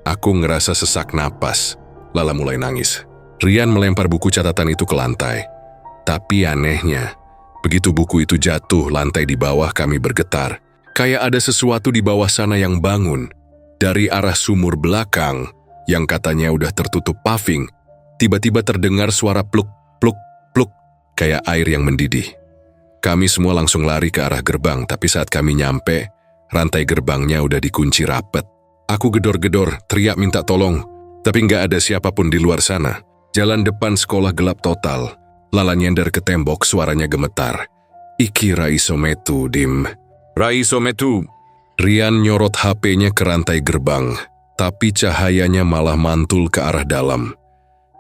Aku ngerasa sesak napas. Lala mulai nangis. Rian melempar buku catatan itu ke lantai. Tapi anehnya, begitu buku itu jatuh, lantai di bawah kami bergetar. Kayak ada sesuatu di bawah sana yang bangun. Dari arah sumur belakang, yang katanya udah tertutup paving, tiba-tiba terdengar suara pluk, pluk, pluk, kayak air yang mendidih. Kami semua langsung lari ke arah gerbang, tapi saat kami nyampe, rantai gerbangnya udah dikunci rapet. Aku gedor-gedor, teriak minta tolong, tapi nggak ada siapapun di luar sana. Jalan depan sekolah gelap total. Lala nyender ke tembok, suaranya gemetar. Iki Raisometu, Dim. Raisometu. Rian nyorot HP-nya ke rantai gerbang, tapi cahayanya malah mantul ke arah dalam.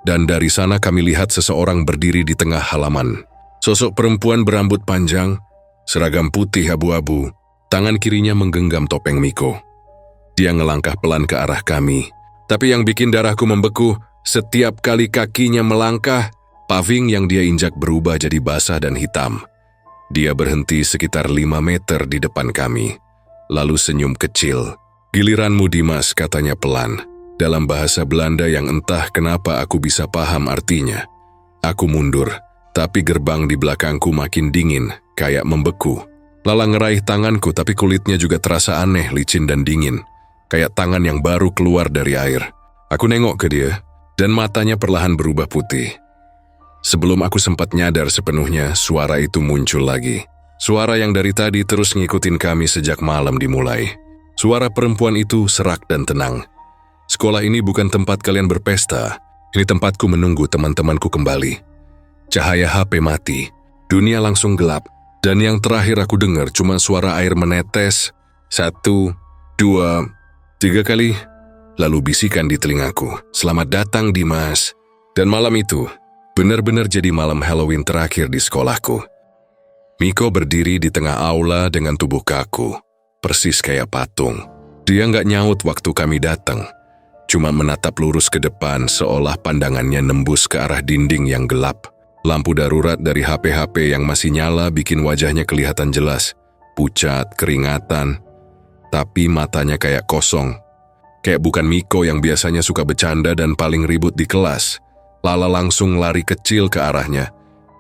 Dan dari sana kami lihat seseorang berdiri di tengah halaman. Sosok perempuan berambut panjang, seragam putih abu-abu, tangan kirinya menggenggam topeng Miko. Dia ngelangkah pelan ke arah kami, tapi yang bikin darahku membeku, setiap kali kakinya melangkah, paving yang dia injak berubah jadi basah dan hitam. Dia berhenti sekitar 5 meter di depan kami, lalu senyum kecil. Giliranmu Dimas, katanya pelan, dalam bahasa Belanda yang entah kenapa aku bisa paham artinya. Aku mundur, tapi gerbang di belakangku makin dingin, kayak membeku. Lala ngeraih tanganku, tapi kulitnya juga terasa aneh, licin dan dingin, kayak tangan yang baru keluar dari air. Aku nengok ke dia, dan matanya perlahan berubah putih. Sebelum aku sempat nyadar sepenuhnya, suara itu muncul lagi. Suara yang dari tadi terus ngikutin kami sejak malam dimulai. Suara perempuan itu serak dan tenang. Sekolah ini bukan tempat kalian berpesta. Ini tempatku menunggu teman-temanku kembali. Cahaya HP mati. Dunia langsung gelap. Dan yang terakhir aku dengar cuma suara air menetes. 1, 2, 3 kali. Lalu bisikan di telingaku. Selamat datang Dimas. Dan malam itu benar-benar jadi malam Halloween terakhir di sekolahku. Miko berdiri di tengah aula dengan tubuh kaku, persis kayak patung. Dia nggak nyaut waktu kami datang, cuma menatap lurus ke depan seolah pandangannya nembus ke arah dinding yang gelap. Lampu darurat dari HP-HP yang masih nyala bikin wajahnya kelihatan jelas, pucat, keringatan, tapi matanya kayak kosong. Kayak bukan Miko yang biasanya suka bercanda dan paling ribut di kelas. Lala langsung lari kecil ke arahnya.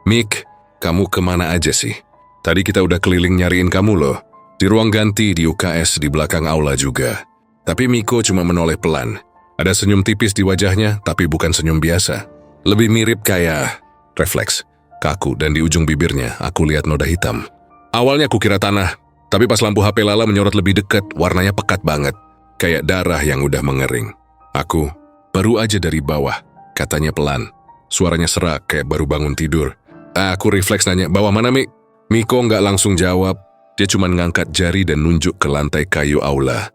Mik, kamu kemana aja sih? Tadi kita udah keliling nyariin kamu loh. Di ruang ganti di UKS di belakang aula juga. Tapi Miko cuma menoleh pelan. Ada senyum tipis di wajahnya, tapi bukan senyum biasa. Lebih mirip kayak refleks, kaku, dan di ujung bibirnya aku lihat noda hitam. Awalnya aku kira tanah, tapi pas lampu HP Lala menyorot lebih dekat, warnanya pekat banget. Kayak darah yang udah mengering. Aku baru aja dari bawah. Katanya pelan, suaranya serak kayak baru bangun tidur. Aku refleks nanya, bawah mana Mik? Miko nggak langsung jawab, dia cuma ngangkat jari dan nunjuk ke lantai kayu aula.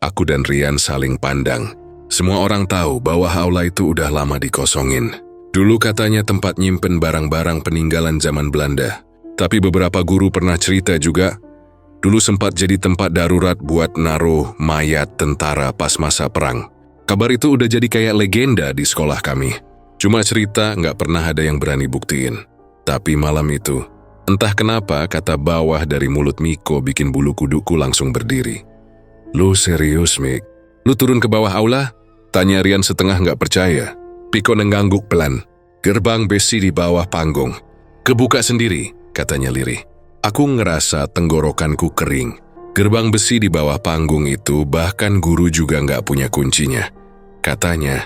Aku dan Rian saling pandang. Semua orang tahu bahwa aula itu udah lama dikosongin. Dulu katanya tempat nyimpen barang-barang peninggalan zaman Belanda. Tapi beberapa guru pernah cerita juga, dulu sempat jadi tempat darurat buat naruh mayat tentara pas masa perang. Kabar itu udah jadi kayak legenda di sekolah kami. Cuma cerita, nggak pernah ada yang berani buktiin. Tapi malam itu, entah kenapa kata bawah dari mulut Miko bikin bulu kuduku langsung berdiri. Lu serius, Mik? Lu turun ke bawah aula? Tanya Rian setengah nggak percaya. Miko nengangguk pelan. Gerbang besi di bawah panggung. Kebuka sendiri, katanya lirih. Aku ngerasa tenggorokanku kering. Gerbang besi di bawah panggung itu bahkan guru juga nggak punya kuncinya. Katanya,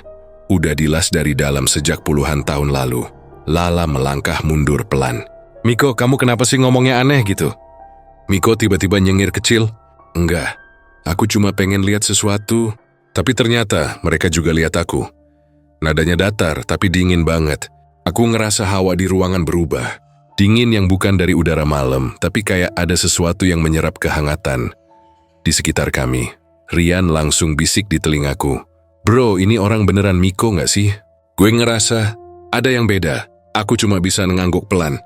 udah dilas dari dalam sejak puluhan tahun lalu. Lala melangkah mundur pelan. Miko, kamu kenapa sih ngomongnya aneh gitu? Miko tiba-tiba nyengir kecil. Enggak, aku cuma pengen lihat sesuatu. Tapi ternyata mereka juga lihat aku. Nadanya datar tapi dingin banget. Aku ngerasa hawa di ruangan berubah. Dingin yang bukan dari udara malam, tapi kayak ada sesuatu yang menyerap kehangatan. Di sekitar kami, Rian langsung bisik di telingaku. Bro, ini orang beneran Miko nggak sih? Gue ngerasa ada yang beda. Aku cuma bisa ngangguk pelan.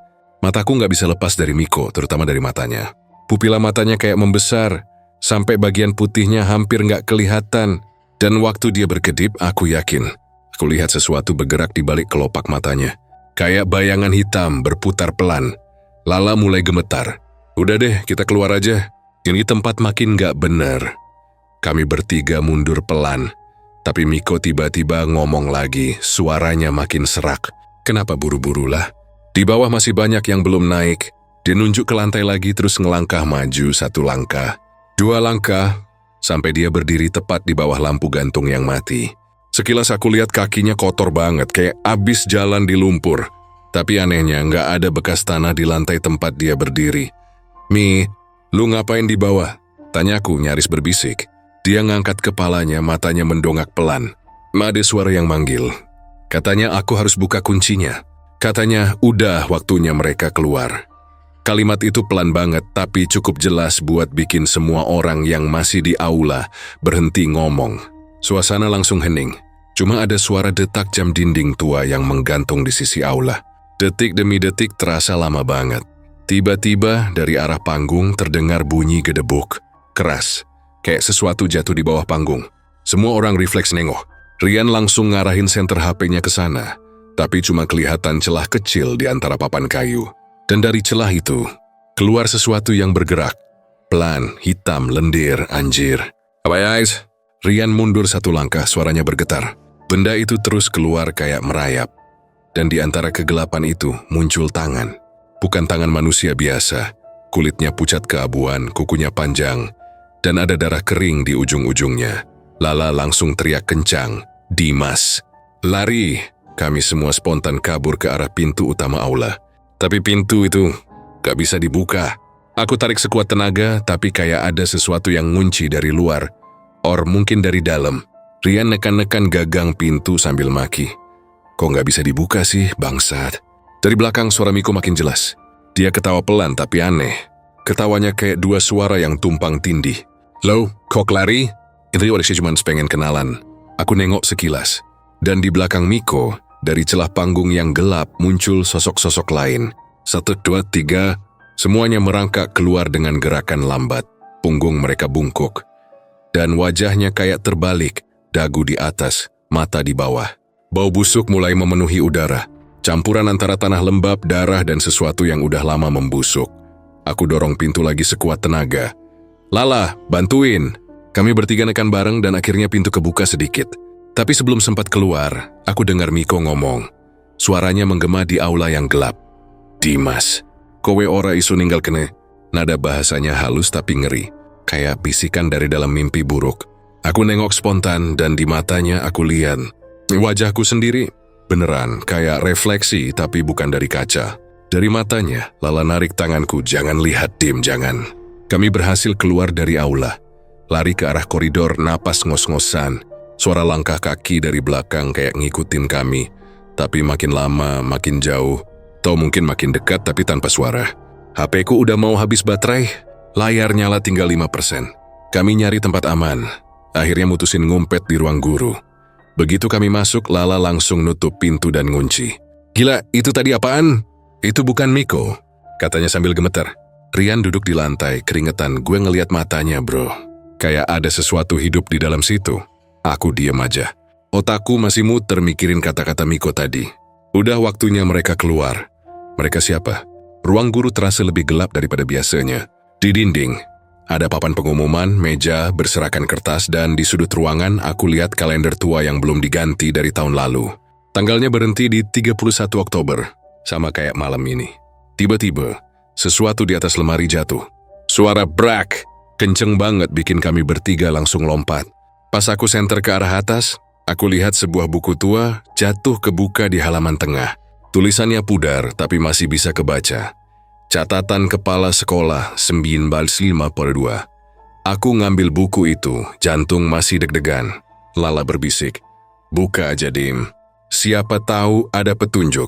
Mataku nggak bisa lepas dari Miko, terutama dari matanya. Pupila matanya kayak membesar, sampai bagian putihnya hampir nggak kelihatan. Dan waktu dia berkedip, aku yakin. Aku lihat sesuatu bergerak di balik kelopak matanya. Kayak bayangan hitam berputar pelan. Lala mulai gemetar. Udah deh, kita keluar aja. Ini tempat makin nggak bener. Kami bertiga mundur pelan. Tapi Miko tiba-tiba ngomong lagi, suaranya makin serak. Kenapa buru-buru lah? Di bawah masih banyak yang belum naik. Dia nunjuk ke lantai lagi terus ngelangkah maju 1 langkah. 2 langkah, sampai dia berdiri tepat di bawah lampu gantung yang mati. Sekilas aku lihat kakinya kotor banget, kayak abis jalan di lumpur. Tapi anehnya nggak ada bekas tanah di lantai tempat dia berdiri. Mi, lu ngapain di bawah? Tanyaku nyaris berbisik. Dia ngangkat kepalanya, matanya mendongak pelan. Ada suara yang manggil. Katanya aku harus buka kuncinya. Katanya udah waktunya mereka keluar. Kalimat itu pelan banget tapi cukup jelas buat bikin semua orang yang masih di aula berhenti ngomong. Suasana langsung hening. Cuma ada suara detak jam dinding tua yang menggantung di sisi aula. Detik demi detik terasa lama banget. Tiba-tiba dari arah panggung terdengar bunyi gedebuk. Keras, kayak sesuatu jatuh di bawah panggung. Semua orang refleks nengok. Rian langsung ngarahin senter HP-nya ke sana. Tapi cuma kelihatan celah kecil di antara papan kayu. Dan dari celah itu, keluar sesuatu yang bergerak. Pelan, hitam, lendir, anjir. Apa ya, guys? Rian mundur 1 langkah, suaranya bergetar. Benda itu terus keluar kayak merayap. Dan di antara kegelapan itu muncul tangan. Bukan tangan manusia biasa. Kulitnya pucat keabuan, kukunya panjang. Dan ada darah kering di ujung-ujungnya. Lala langsung teriak kencang. Dimas. Lari. Kami semua spontan kabur ke arah pintu utama aula. Tapi pintu itu gak bisa dibuka. Aku tarik sekuat tenaga, tapi kayak ada sesuatu yang ngunci dari luar. Or mungkin dari dalam. Rian nekan-nekan gagang pintu sambil maki. Kok gak bisa dibuka sih, bangsat? Dari belakang suara Miko makin jelas. Dia ketawa pelan tapi aneh. Ketawanya kayak 2 suara yang tumpang tindih. Lo, kok lari? Itu saya cuma pengen kenalan. Aku nengok sekilas. Dan di belakang Miko, dari celah panggung yang gelap muncul sosok-sosok lain. 1, 2, 3, semuanya merangkak keluar dengan gerakan lambat. Punggung mereka bungkuk. Dan wajahnya kayak terbalik, dagu di atas, mata di bawah. Bau busuk mulai memenuhi udara. Campuran antara tanah lembab, darah, dan sesuatu yang udah lama membusuk. Aku dorong pintu lagi sekuat tenaga. Lala, bantuin. Kami bertiga nekan bareng dan akhirnya pintu kebuka sedikit. Tapi sebelum sempat keluar, aku dengar Miko ngomong. Suaranya menggema di aula yang gelap. Dimas, kowe ora isu ninggal kene. Nada bahasanya halus tapi ngeri. Kayak bisikan dari dalam mimpi buruk. Aku nengok spontan dan di matanya aku lihat. Wajahku sendiri beneran kayak refleksi tapi bukan dari kaca. Dari matanya, Lala narik tanganku. Jangan lihat, Dim, jangan. Kami berhasil keluar dari aula. Lari ke arah koridor, napas ngos-ngosan. Suara langkah kaki dari belakang kayak ngikutin kami. Tapi makin lama, makin jauh. Atau mungkin makin dekat tapi tanpa suara. HP-ku udah mau habis baterai. Layar nyala tinggal 5%. Kami nyari tempat aman. Akhirnya mutusin ngumpet di ruang guru. Begitu kami masuk, Lala langsung nutup pintu dan ngunci. Gila, itu tadi apaan? Itu bukan Miko, katanya sambil gemetar. Rian duduk di lantai, keringetan. Gue ngeliat matanya, bro. Kayak ada sesuatu hidup di dalam situ. Aku diam aja. Otakku masih muter mikirin kata-kata Miko tadi. Udah waktunya mereka keluar. Mereka siapa? Ruang guru terasa lebih gelap daripada biasanya. Di dinding, ada papan pengumuman, meja, berserakan kertas, dan di sudut ruangan aku lihat kalender tua yang belum diganti dari tahun lalu. Tanggalnya berhenti di 31 Oktober, sama kayak malam ini. Tiba-tiba, sesuatu di atas lemari jatuh. Suara brak, kenceng banget bikin kami bertiga langsung lompat. Pas aku senter ke arah atas, aku lihat sebuah buku tua jatuh kebuka di halaman tengah. Tulisannya pudar tapi masih bisa kebaca. Catatan Kepala Sekolah 1952. Aku ngambil buku itu, jantung masih deg-degan. Lala berbisik, buka aja, Dim. Siapa tahu ada petunjuk.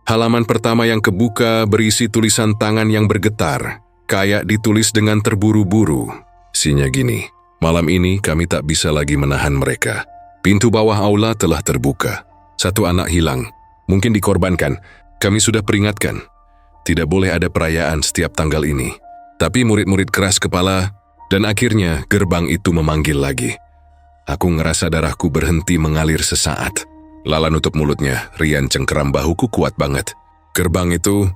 Halaman pertama yang kebuka berisi tulisan tangan yang bergetar, kayak ditulis dengan terburu-buru. Isinya gini. Malam ini kami tak bisa lagi menahan mereka. Pintu bawah aula telah terbuka. 1 anak hilang. Mungkin dikorbankan. Kami sudah peringatkan. Tidak boleh ada perayaan setiap tanggal ini. Tapi murid-murid keras kepala, dan akhirnya gerbang itu memanggil lagi. Aku ngerasa darahku berhenti mengalir sesaat. Lala nutup mulutnya, Rian cengkeram bahuku kuat banget. Gerbang itu,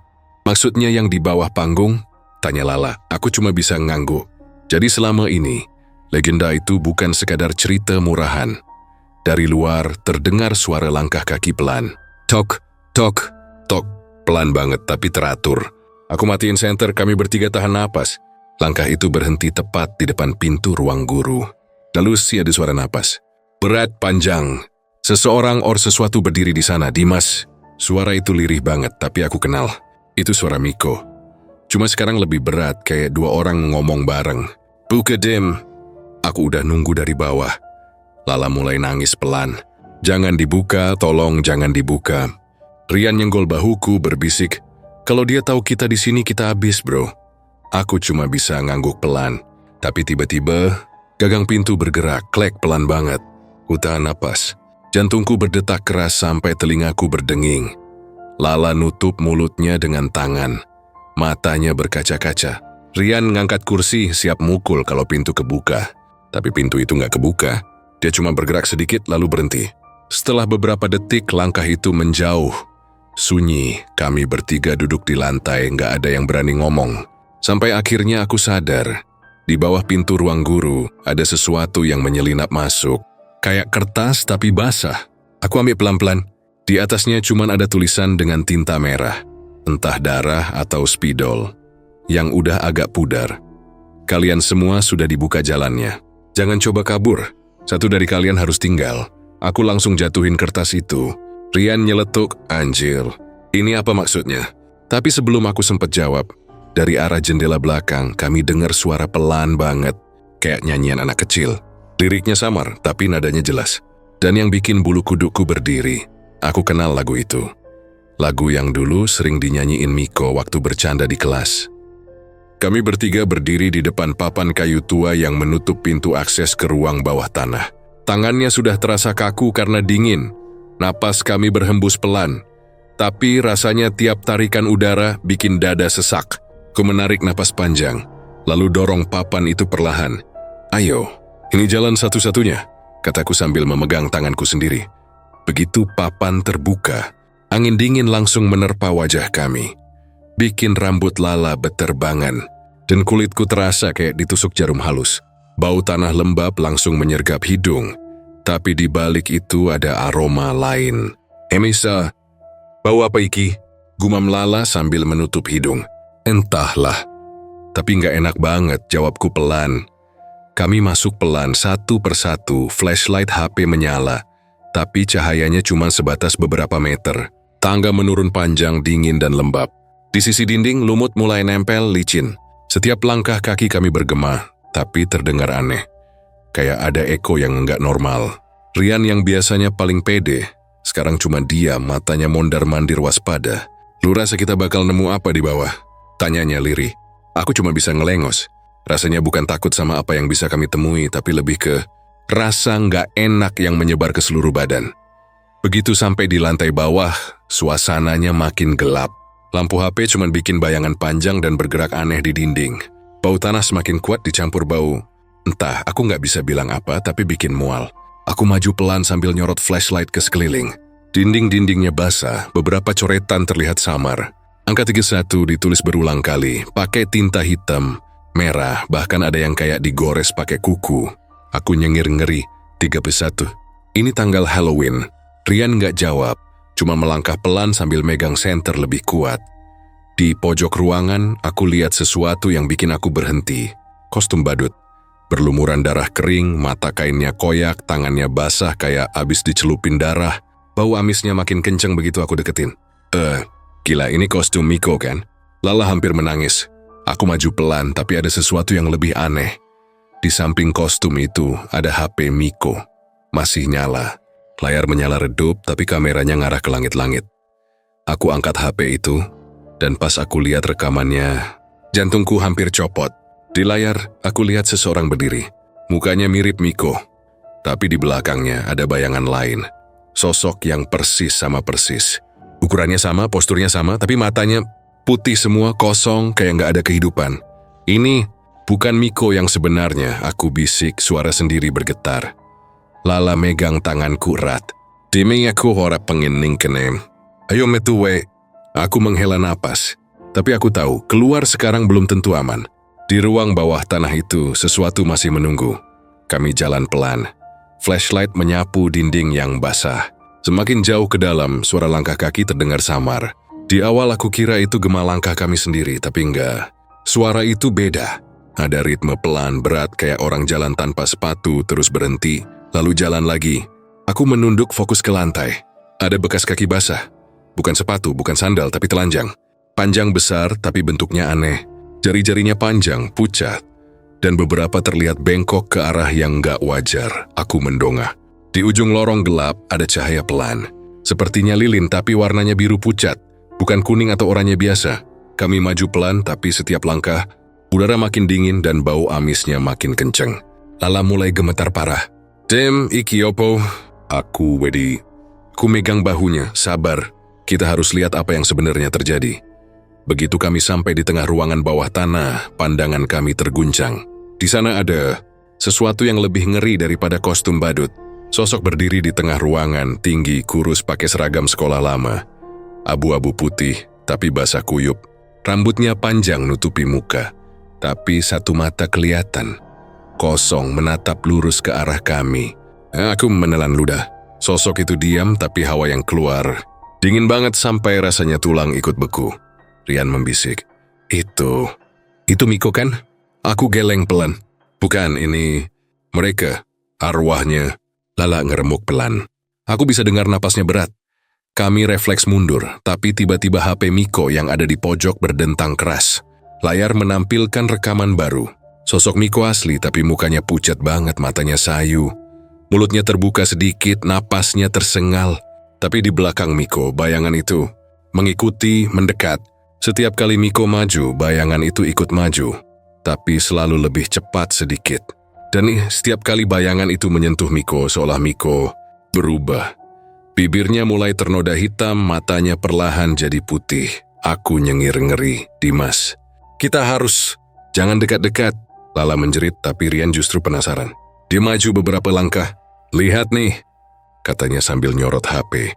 maksudnya yang di bawah panggung? Tanya Lala, aku cuma bisa ngangguk. Jadi selama ini, legenda itu bukan sekadar cerita murahan. Dari luar terdengar suara langkah kaki pelan. Tok, tok, tok. Pelan banget tapi teratur. Aku matiin senter, kami bertiga tahan napas. Langkah itu berhenti tepat di depan pintu ruang guru. Lalu ada suara napas. Berat, panjang. Seseorang or sesuatu berdiri di sana, Dimas. Suara itu lirih banget, tapi aku kenal. Itu suara Miko. Cuma sekarang lebih berat, kayak dua orang ngomong bareng. Buka dem. Aku udah nunggu dari bawah. Lala mulai nangis pelan. Jangan dibuka, tolong jangan dibuka. Rian nyenggol bahuku berbisik. Kalau dia tahu kita di sini kita habis, bro. Aku cuma bisa ngangguk pelan. Tapi tiba-tiba, gagang pintu bergerak, klek pelan banget. Ku tahan napas. Jantungku berdetak keras sampai telingaku berdenging. Lala nutup mulutnya dengan tangan. Matanya berkaca-kaca. Rian ngangkat kursi siap mukul kalau pintu kebuka. Tapi pintu itu nggak kebuka. Dia cuma bergerak sedikit lalu berhenti. Setelah beberapa detik langkah itu menjauh. Sunyi, kami bertiga duduk di lantai, nggak ada yang berani ngomong. Sampai akhirnya aku sadar. Di bawah pintu ruang guru, ada sesuatu yang menyelinap masuk. Kayak kertas tapi basah. Aku ambil pelan-pelan. Di atasnya cuma ada tulisan dengan tinta merah. Entah darah atau spidol. Yang udah agak pudar. Kalian semua sudah dibuka jalannya. Jangan coba kabur. Satu dari kalian harus tinggal. Aku langsung jatuhin kertas itu. Rian nyeletuk, anjir. Ini apa maksudnya? Tapi sebelum aku sempat jawab, dari arah jendela belakang, kami dengar suara pelan banget, kayak nyanyian anak kecil. Liriknya samar, tapi nadanya jelas. Dan yang bikin bulu kudukku berdiri, aku kenal lagu itu. Lagu yang dulu sering dinyanyiin Miko waktu bercanda di kelas. Kami bertiga berdiri di depan papan kayu tua yang menutup pintu akses ke ruang bawah tanah. Tangannya sudah terasa kaku karena dingin. Napas kami berhembus pelan. Tapi rasanya tiap tarikan udara bikin dada sesak. Ku menarik napas panjang, lalu dorong papan itu perlahan. Ayo, ini jalan satu-satunya, kataku sambil memegang tanganku sendiri. Begitu papan terbuka, angin dingin langsung menerpa wajah kami. Bikin rambut Lala beterbangan, dan kulitku terasa kayak ditusuk jarum halus. Bau tanah lembab langsung menyergap hidung, tapi di balik itu ada aroma lain. Emisa, bau apa iki? Gumam Lala sambil menutup hidung. Entahlah, tapi nggak enak banget, jawabku pelan. Kami masuk pelan satu persatu, flashlight HP menyala, tapi cahayanya cuma sebatas beberapa meter. Tangga menurun panjang, dingin dan lembab. Di sisi dinding, lumut mulai nempel licin. Setiap langkah kaki kami bergema, tapi terdengar aneh. Kayak ada eko yang nggak normal. Rian yang biasanya paling pede, sekarang cuma diam, matanya mondar-mandir waspada. Lu rasa kita bakal nemu apa di bawah? Tanyanya lirih. Aku cuma bisa ngelengos. Rasanya bukan takut sama apa yang bisa kami temui, tapi lebih ke rasa nggak enak yang menyebar ke seluruh badan. Begitu sampai di lantai bawah, suasananya makin gelap. Lampu HP cuma bikin bayangan panjang dan bergerak aneh di dinding. Bau tanah semakin kuat dicampur bau. Entah, aku nggak bisa bilang apa, tapi bikin mual. Aku maju pelan sambil nyorot flashlight ke sekeliling. Dinding-dindingnya basah, beberapa coretan terlihat samar. Angka 31 ditulis berulang kali, pakai tinta hitam, merah, bahkan ada yang kayak digores pakai kuku. Aku nyengir ngeri, 31. Ini tanggal Halloween. Rian nggak jawab, cuma melangkah pelan sambil megang senter lebih kuat. Di pojok ruangan, aku lihat sesuatu yang bikin aku berhenti. Kostum badut. Berlumuran darah kering, mata kainnya koyak, tangannya basah kayak abis dicelupin darah. Bau amisnya makin kenceng begitu aku deketin. Gila, ini kostum Miko kan? Lala hampir menangis. Aku maju pelan, tapi ada sesuatu yang lebih aneh. Di samping kostum itu, ada HP Miko. Masih nyala. Layar menyala redup, tapi kameranya ngarah ke langit-langit. Aku angkat HP itu, dan pas aku lihat rekamannya, jantungku hampir copot. Di layar, aku lihat seseorang berdiri. Mukanya mirip Miko. Tapi di belakangnya ada bayangan lain. Sosok yang persis sama persis. Ukurannya sama, posturnya sama, tapi matanya Putih semua, kosong, kayak nggak ada kehidupan. Ini bukan Miko yang sebenarnya, aku bisik, suara sendiri bergetar. Lala megang tanganku erat. Diming aku ora pengen kenem. Ayo metu we. Aku menghela napas. Tapi aku tahu, keluar sekarang belum tentu aman. Di ruang bawah tanah itu, sesuatu masih menunggu. Kami jalan pelan. Flashlight menyapu dinding yang basah. Semakin jauh ke dalam, suara langkah kaki terdengar samar. Di awal aku kira itu gema langkah kami sendiri, tapi enggak. Suara itu beda. Ada ritme pelan, berat, kayak orang jalan tanpa sepatu, terus berhenti, lalu jalan lagi. Aku menunduk fokus ke lantai. Ada bekas kaki basah. Bukan sepatu, bukan sandal, tapi telanjang. Panjang besar, tapi bentuknya aneh. Jari-jarinya panjang, pucat. Dan beberapa terlihat bengkok ke arah yang nggak wajar. Aku mendongak. Di ujung lorong gelap ada cahaya pelan. Sepertinya lilin, tapi warnanya biru pucat. Bukan kuning atau oranye biasa. Kami maju pelan, tapi setiap langkah, udara makin dingin dan bau amisnya makin kenceng. Lala mulai gemetar parah. Dem, iki opo? Aku wedi. Ku megang bahunya, sabar. Kita harus lihat apa yang sebenarnya terjadi. Begitu kami sampai di tengah ruangan bawah tanah, pandangan kami terguncang. Di sana ada sesuatu yang lebih ngeri daripada kostum badut. Sosok berdiri di tengah ruangan, tinggi, kurus, pakai seragam sekolah lama. Abu-abu putih, tapi basah kuyup. Rambutnya panjang nutupi muka. Tapi satu mata kelihatan. Kosong menatap lurus ke arah kami. Aku menelan ludah. Sosok itu diam, tapi hawa yang keluar dingin banget sampai rasanya tulang ikut beku. Rian membisik. Itu Miko kan? Aku geleng pelan. Bukan, ini mereka. Arwahnya. Lala ngeremuk pelan. Aku bisa dengar napasnya berat. Kami refleks mundur, tapi tiba-tiba HP Miko yang ada di pojok berdentang keras. Layar menampilkan rekaman baru. Sosok Miko asli, tapi mukanya pucat banget, matanya sayu. Mulutnya terbuka sedikit, napasnya tersengal. Tapi di belakang Miko, bayangan itu mengikuti, mendekat. Setiap kali Miko maju, bayangan itu ikut maju. Tapi selalu lebih cepat sedikit. Dan setiap kali bayangan itu menyentuh Miko, seolah Miko berubah. Bibirnya mulai ternoda hitam, matanya perlahan jadi putih. Aku nyengir ngeri. Dimas, kita harus, jangan dekat-dekat. Lala menjerit, tapi Rian justru penasaran. Dia maju beberapa langkah. Lihat nih, katanya sambil nyorot HP.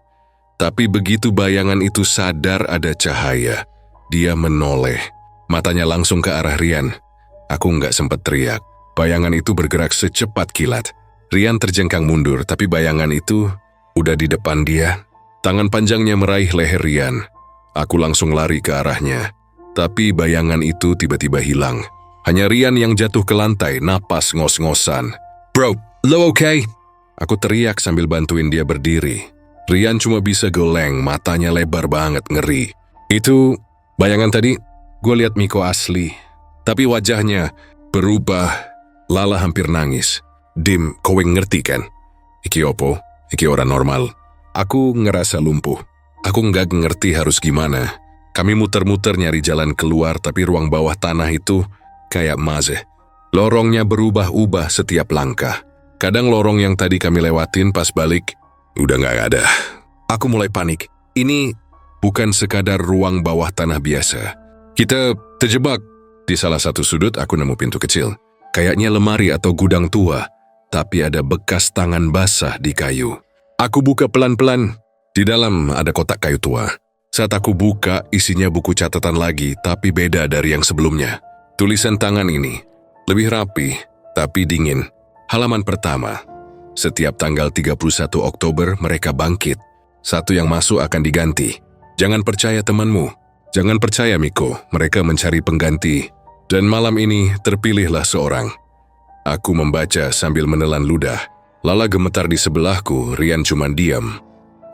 Tapi begitu bayangan itu sadar ada cahaya, dia menoleh. Matanya langsung ke arah Rian. Aku nggak sempat teriak. Bayangan itu bergerak secepat kilat. Rian terjengkang mundur, tapi bayangan itu udah di depan dia. Tangan panjangnya meraih leher Rian. Aku langsung lari ke arahnya. Tapi bayangan itu tiba-tiba hilang. Hanya Rian yang jatuh ke lantai, napas ngos-ngosan. Bro, lo okay? Aku teriak sambil bantuin dia berdiri. Rian cuma bisa goleng, matanya lebar banget, ngeri. Itu bayangan tadi, gue lihat Miko asli. Tapi wajahnya berubah. Lala hampir nangis. Dim, kowe ngerti kan? Iki opo? Iki orang normal. Aku ngerasa lumpuh. Aku nggak ngerti harus gimana. Kami muter-muter nyari jalan keluar, tapi ruang bawah tanah itu kayak mazeh. Lorongnya berubah-ubah setiap langkah. Kadang lorong yang tadi kami lewatin pas balik, udah nggak ada. Aku mulai panik. Ini bukan sekadar ruang bawah tanah biasa. Kita terjebak. Di salah satu sudut aku nemu pintu kecil. Kayaknya lemari atau gudang tua. Tapi ada bekas tangan basah di kayu. Aku buka pelan-pelan. Di dalam ada kotak kayu tua. Saat aku buka, isinya buku catatan lagi, tapi beda dari yang sebelumnya. Tulisan tangan ini lebih rapi, tapi dingin. Halaman pertama. Setiap tanggal 31 Oktober mereka bangkit. Satu yang masuk akan diganti. Jangan percaya temanmu. Jangan percaya Miko. Mereka mencari pengganti. Dan malam ini terpilihlah seorang. Aku membaca sambil menelan ludah. Lala gemetar di sebelahku, Rian cuma diam.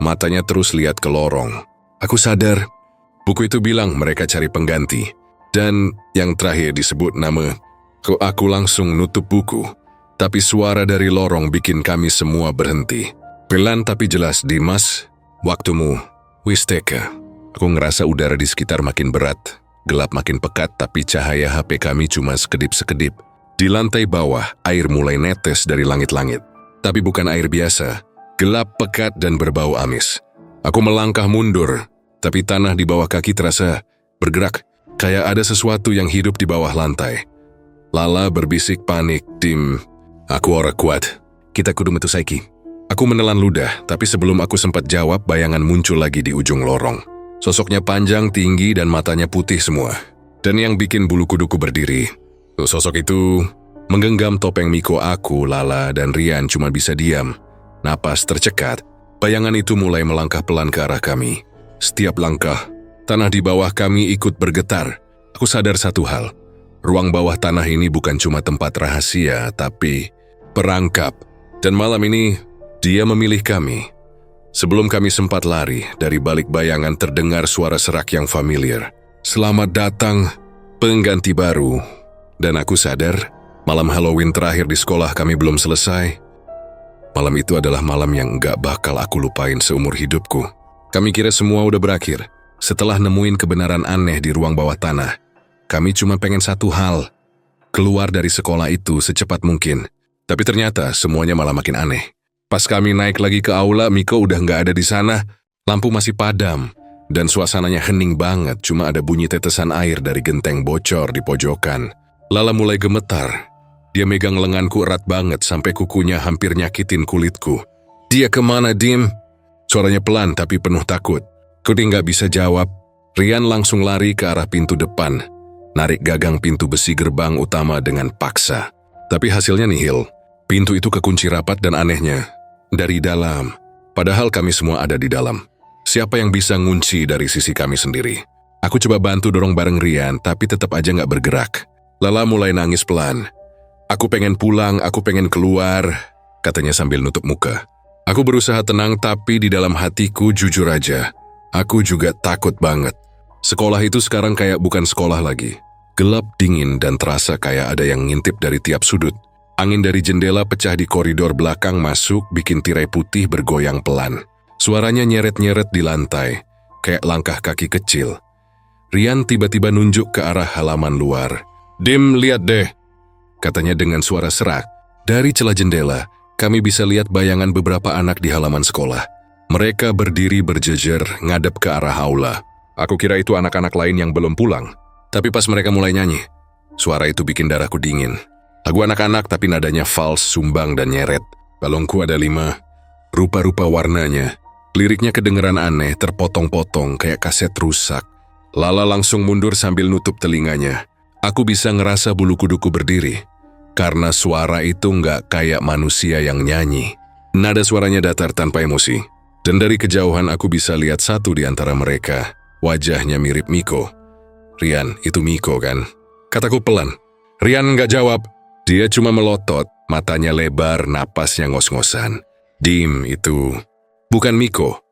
Matanya terus lihat ke lorong. Aku sadar. Buku itu bilang mereka cari pengganti. Dan yang terakhir disebut nama. Aku langsung nutup buku. Tapi suara dari lorong bikin kami semua berhenti. Pelan tapi jelas, Dimas, waktumu, Wisteka. Aku ngerasa udara di sekitar makin berat. Gelap makin pekat, tapi cahaya HP kami cuma sekedip-sekedip. Di lantai bawah, air mulai netes dari langit-langit. Tapi bukan air biasa. Gelap, pekat, dan berbau amis. Aku melangkah mundur, tapi tanah di bawah kaki terasa bergerak, kayak ada sesuatu yang hidup di bawah lantai. Lala berbisik panik, "Dim, aku ora kuat. Kita kudu metu saiki." Aku menelan ludah, tapi sebelum aku sempat jawab, bayangan muncul lagi di ujung lorong. Sosoknya panjang, tinggi, dan matanya putih semua. Dan yang bikin bulu kuduku berdiri. Sosok itu menggenggam topeng Miko aku, Lala, dan Rian cuma bisa diam. Napas tercekat. Bayangan itu mulai melangkah pelan ke arah kami. Setiap langkah, tanah di bawah kami ikut bergetar. Aku sadar satu hal. Ruang bawah tanah ini bukan cuma tempat rahasia, tapi perangkap. Dan malam ini, dia memilih kami. Sebelum kami sempat lari, dari balik bayangan terdengar suara serak yang familiar. "Selamat datang, pengganti baru." Dan aku sadar, malam Halloween terakhir di sekolah kami belum selesai. Malam itu adalah malam yang gak bakal aku lupain seumur hidupku. Kami kira semua udah berakhir. Setelah nemuin kebenaran aneh di ruang bawah tanah, kami cuma pengen satu hal, keluar dari sekolah itu secepat mungkin. Tapi ternyata semuanya malah makin aneh. Pas kami naik lagi ke aula, Miko udah gak ada di sana. Lampu masih padam, dan suasananya hening banget, cuma ada bunyi tetesan air dari genteng bocor di pojokan. Lala mulai gemetar. Dia megang lenganku erat banget sampai kukunya hampir nyakitin kulitku. "Dia kemana, Dim?" Suaranya pelan tapi penuh takut. Kudi nggak bisa jawab. Rian langsung lari ke arah pintu depan, narik gagang pintu besi gerbang utama dengan paksa. Tapi hasilnya nihil. Pintu itu kekunci rapat dan anehnya, dari dalam. Padahal kami semua ada di dalam. Siapa yang bisa ngunci dari sisi kami sendiri? Aku coba bantu dorong bareng Rian, tapi tetap aja nggak bergerak. Lala mulai nangis pelan. "Aku pengen pulang, aku pengen keluar," katanya sambil nutup muka. Aku berusaha tenang, tapi di dalam hatiku jujur aja, aku juga takut banget. Sekolah itu sekarang kayak bukan sekolah lagi. Gelap, dingin, dan terasa kayak ada yang ngintip dari tiap sudut. Angin dari jendela pecah di koridor belakang masuk, bikin tirai putih bergoyang pelan. Suaranya nyeret-nyeret di lantai, kayak langkah kaki kecil. Rian tiba-tiba nunjuk ke arah halaman luar. "Dim, lihat deh," katanya dengan suara serak. Dari celah jendela, kami bisa lihat bayangan beberapa anak di halaman sekolah. Mereka berdiri berjejer, ngadep ke arah aula. Aku kira itu anak-anak lain yang belum pulang. Tapi pas mereka mulai nyanyi, suara itu bikin darahku dingin. Lagu anak-anak tapi nadanya fals, sumbang, dan nyeret. Balongku ada 5, rupa-rupa warnanya. Liriknya kedengeran aneh, terpotong-potong kayak kaset rusak. Lala langsung mundur sambil nutup telinganya. Aku bisa ngerasa bulu kuduku berdiri, karena suara itu nggak kayak manusia yang nyanyi. Nada suaranya datar tanpa emosi, dan dari kejauhan aku bisa lihat satu di antara mereka. Wajahnya mirip Miko. "Rian, itu Miko kan?" Kataku pelan. Rian nggak jawab. Dia cuma melotot, matanya lebar, napasnya ngos-ngosan. "Dim, itu bukan Miko."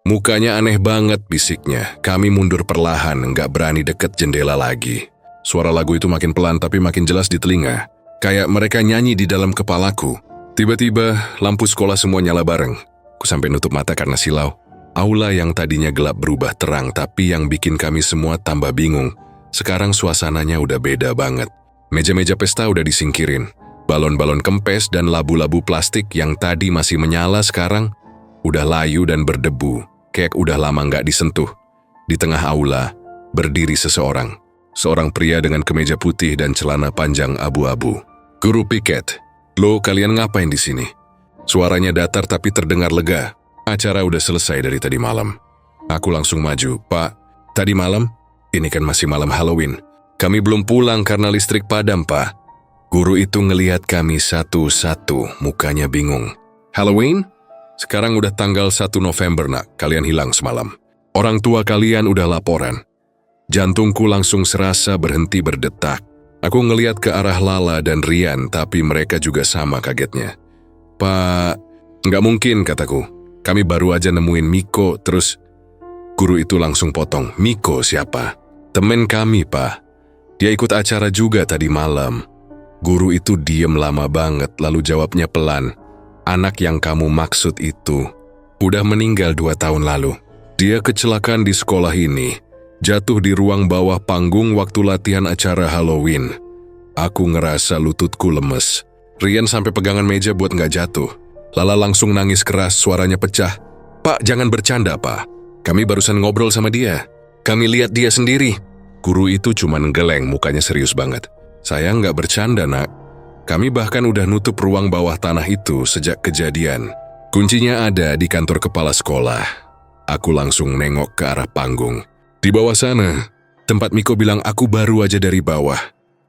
Mukanya aneh banget, bisiknya. Kami mundur perlahan, nggak berani deket jendela lagi. Suara lagu itu makin pelan tapi makin jelas di telinga. Kayak mereka nyanyi di dalam kepalaku. Tiba-tiba, lampu sekolah semua nyala bareng. Aku sampai nutup mata karena silau. Aula yang tadinya gelap berubah terang, tapi yang bikin kami semua tambah bingung. Sekarang suasananya udah beda banget. Meja-meja pesta udah disingkirin. Balon-balon kempes dan labu-labu plastik yang tadi masih menyala sekarang udah layu dan berdebu, kayak udah lama nggak disentuh. Di tengah aula, berdiri seseorang. Seorang pria dengan kemeja putih dan celana panjang abu-abu. "Guru piket, lo kalian ngapain di sini?" Suaranya datar tapi terdengar lega. "Acara udah selesai dari tadi malam." Aku langsung maju. "Pak, tadi malam? Ini kan masih malam Halloween. Kami belum pulang karena listrik padam, Pak." Guru itu ngelihat kami satu-satu, mukanya bingung. "Halloween? Sekarang udah tanggal 1 November, nak. Kalian hilang semalam. Orang tua kalian udah laporan." Jantungku langsung serasa berhenti berdetak. Aku ngeliat ke arah Lala dan Rian, tapi mereka juga sama kagetnya. "Pak, nggak mungkin," kataku. "Kami baru aja nemuin Miko, terus..." Guru itu langsung potong. "Miko siapa?" "Temen kami, Pak. Dia ikut acara juga tadi malam." Guru itu diem lama banget, lalu jawabnya pelan. "Anak yang kamu maksud itu udah meninggal 2 tahun lalu. Dia kecelakaan di sekolah ini. Jatuh di ruang bawah panggung waktu latihan acara Halloween." Aku ngerasa lututku lemes. Rian sampai pegangan meja buat nggak jatuh. Lala langsung nangis keras, suaranya pecah. "Pak, jangan bercanda, Pak. Kami barusan ngobrol sama dia. Kami lihat dia sendiri." Guru itu cuma geleng, mukanya serius banget. Saya nggak bercanda, nak. Kami bahkan udah nutup ruang bawah tanah itu sejak kejadian. Kuncinya ada di kantor kepala sekolah. Aku langsung nengok ke arah panggung. Di bawah sana, tempat Miko bilang aku baru aja dari bawah.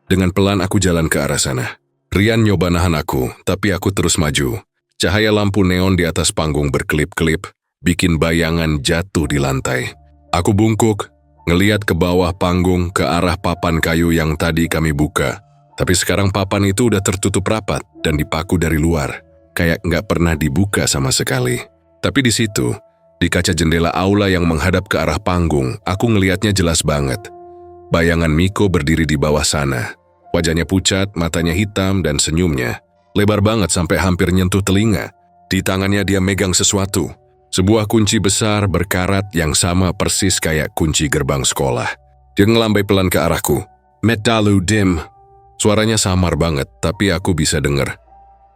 Dengan pelan aku jalan ke arah sana. Rian nyoba nahan aku, tapi aku terus maju. Cahaya lampu neon di atas panggung berkelip-kelip, bikin bayangan jatuh di lantai. Aku bungkuk, ngeliat ke bawah panggung ke arah papan kayu yang tadi kami buka. Tapi sekarang papan itu udah tertutup rapat dan dipaku dari luar. Kayak nggak pernah dibuka sama sekali. Tapi di situ, di kaca jendela aula yang menghadap ke arah panggung, aku ngeliatnya jelas banget. Bayangan Miko berdiri di bawah sana. Wajahnya pucat, matanya hitam, dan senyumnya lebar banget sampai hampir nyentuh telinga. Di tangannya dia megang sesuatu. Sebuah kunci besar berkarat yang sama persis kayak kunci gerbang sekolah. Dia ngelambai pelan ke arahku. "Metalu dim." Suaranya samar banget, tapi aku bisa denger.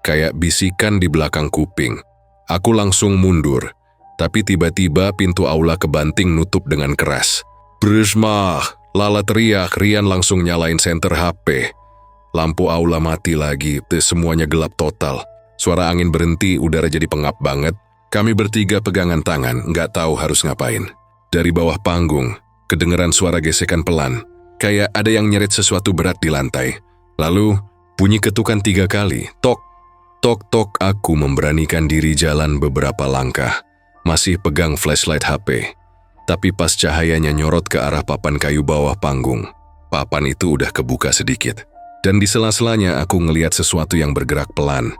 Kayak bisikan di belakang kuping. Aku langsung mundur, tapi tiba-tiba pintu aula kebanting nutup dengan keras. "Prisma!" Lala teriak. Rian langsung nyalain senter HP. Lampu aula mati lagi, semuanya gelap total. Suara angin berhenti, udara jadi pengap banget. Kami bertiga pegangan tangan, nggak tahu harus ngapain. Dari bawah panggung, kedengeran suara gesekan pelan. Kayak ada yang nyerit sesuatu berat di lantai. Lalu, bunyi ketukan 3 kali. Tok, tok, tok. Aku memberanikan diri jalan beberapa langkah. Masih pegang flashlight HP. Tapi pas cahayanya nyorot ke arah papan kayu bawah panggung, papan itu udah kebuka sedikit. Dan di sela-selanya aku ngeliat sesuatu yang bergerak pelan.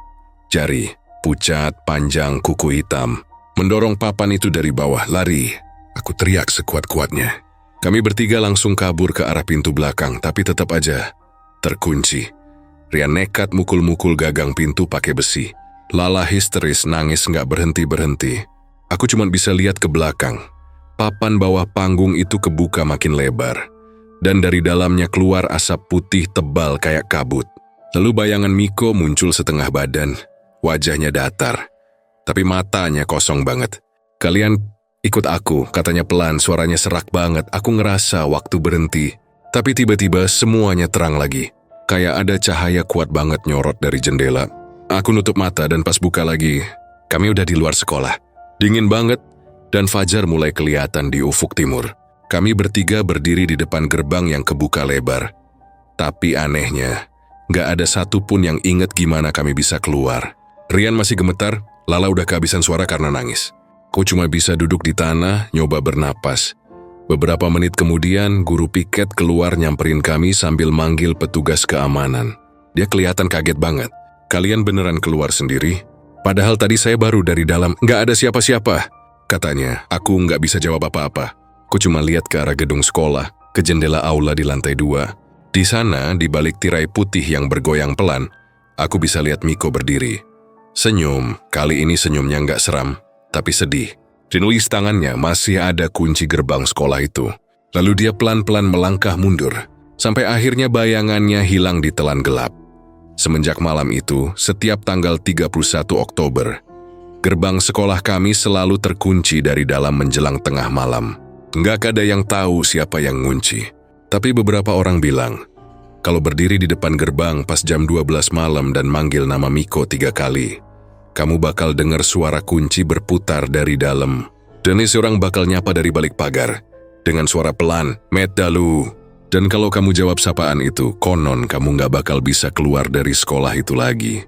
Jari, pucat, panjang, kuku hitam. Mendorong papan itu dari bawah. "Lari!" Aku teriak sekuat-kuatnya. Kami bertiga langsung kabur ke arah pintu belakang, tapi tetap aja terkunci. Rian nekat mukul-mukul gagang pintu pakai besi. Lala histeris nangis nggak berhenti-berhenti. Aku cuma bisa lihat ke belakang. Papan bawah panggung itu kebuka makin lebar. Dan dari dalamnya keluar asap putih tebal kayak kabut. Lalu bayangan Miko muncul setengah badan. Wajahnya datar, tapi matanya kosong banget. "Kalian ikut aku," katanya pelan, suaranya serak banget. Aku ngerasa waktu berhenti. Tapi tiba-tiba semuanya terang lagi. Kayak ada cahaya kuat banget nyorot dari jendela. Aku nutup mata dan pas buka lagi, kami udah di luar sekolah. Dingin banget dan fajar mulai kelihatan di ufuk timur. Kami bertiga berdiri di depan gerbang yang kebuka lebar. Tapi anehnya, nggak ada satupun yang inget gimana kami bisa keluar. Rian masih gemetar, Lala udah kehabisan suara karena nangis. Aku cuma bisa duduk di tanah, nyoba bernapas. Beberapa menit kemudian, guru piket keluar nyamperin kami sambil manggil petugas keamanan. Dia kelihatan kaget banget. "Kalian beneran keluar sendiri? Padahal tadi saya baru dari dalam, nggak ada siapa-siapa," katanya. Aku nggak bisa jawab apa-apa. Aku cuma lihat ke arah gedung sekolah, ke jendela aula di lantai 2. Di sana, di balik tirai putih yang bergoyang pelan, aku bisa lihat Miko berdiri. Senyum, kali ini senyumnya nggak seram, tapi sedih. Di nulis tangannya masih ada kunci gerbang sekolah itu. Lalu dia pelan-pelan melangkah mundur, sampai akhirnya bayangannya hilang di telan gelap. Semenjak malam itu, setiap tanggal 31 Oktober, gerbang sekolah kami selalu terkunci dari dalam menjelang tengah malam. Nggak ada yang tahu siapa yang ngunci. Tapi beberapa orang bilang, kalau berdiri di depan gerbang pas jam 12 malam dan manggil nama Miko 3 kali, kamu bakal dengar suara kunci berputar dari dalam. Dan seorang bakal nyapa dari balik pagar, dengan suara pelan, "Metalu." Dan kalau kamu jawab sapaan itu, konon kamu nggak bakal bisa keluar dari sekolah itu lagi.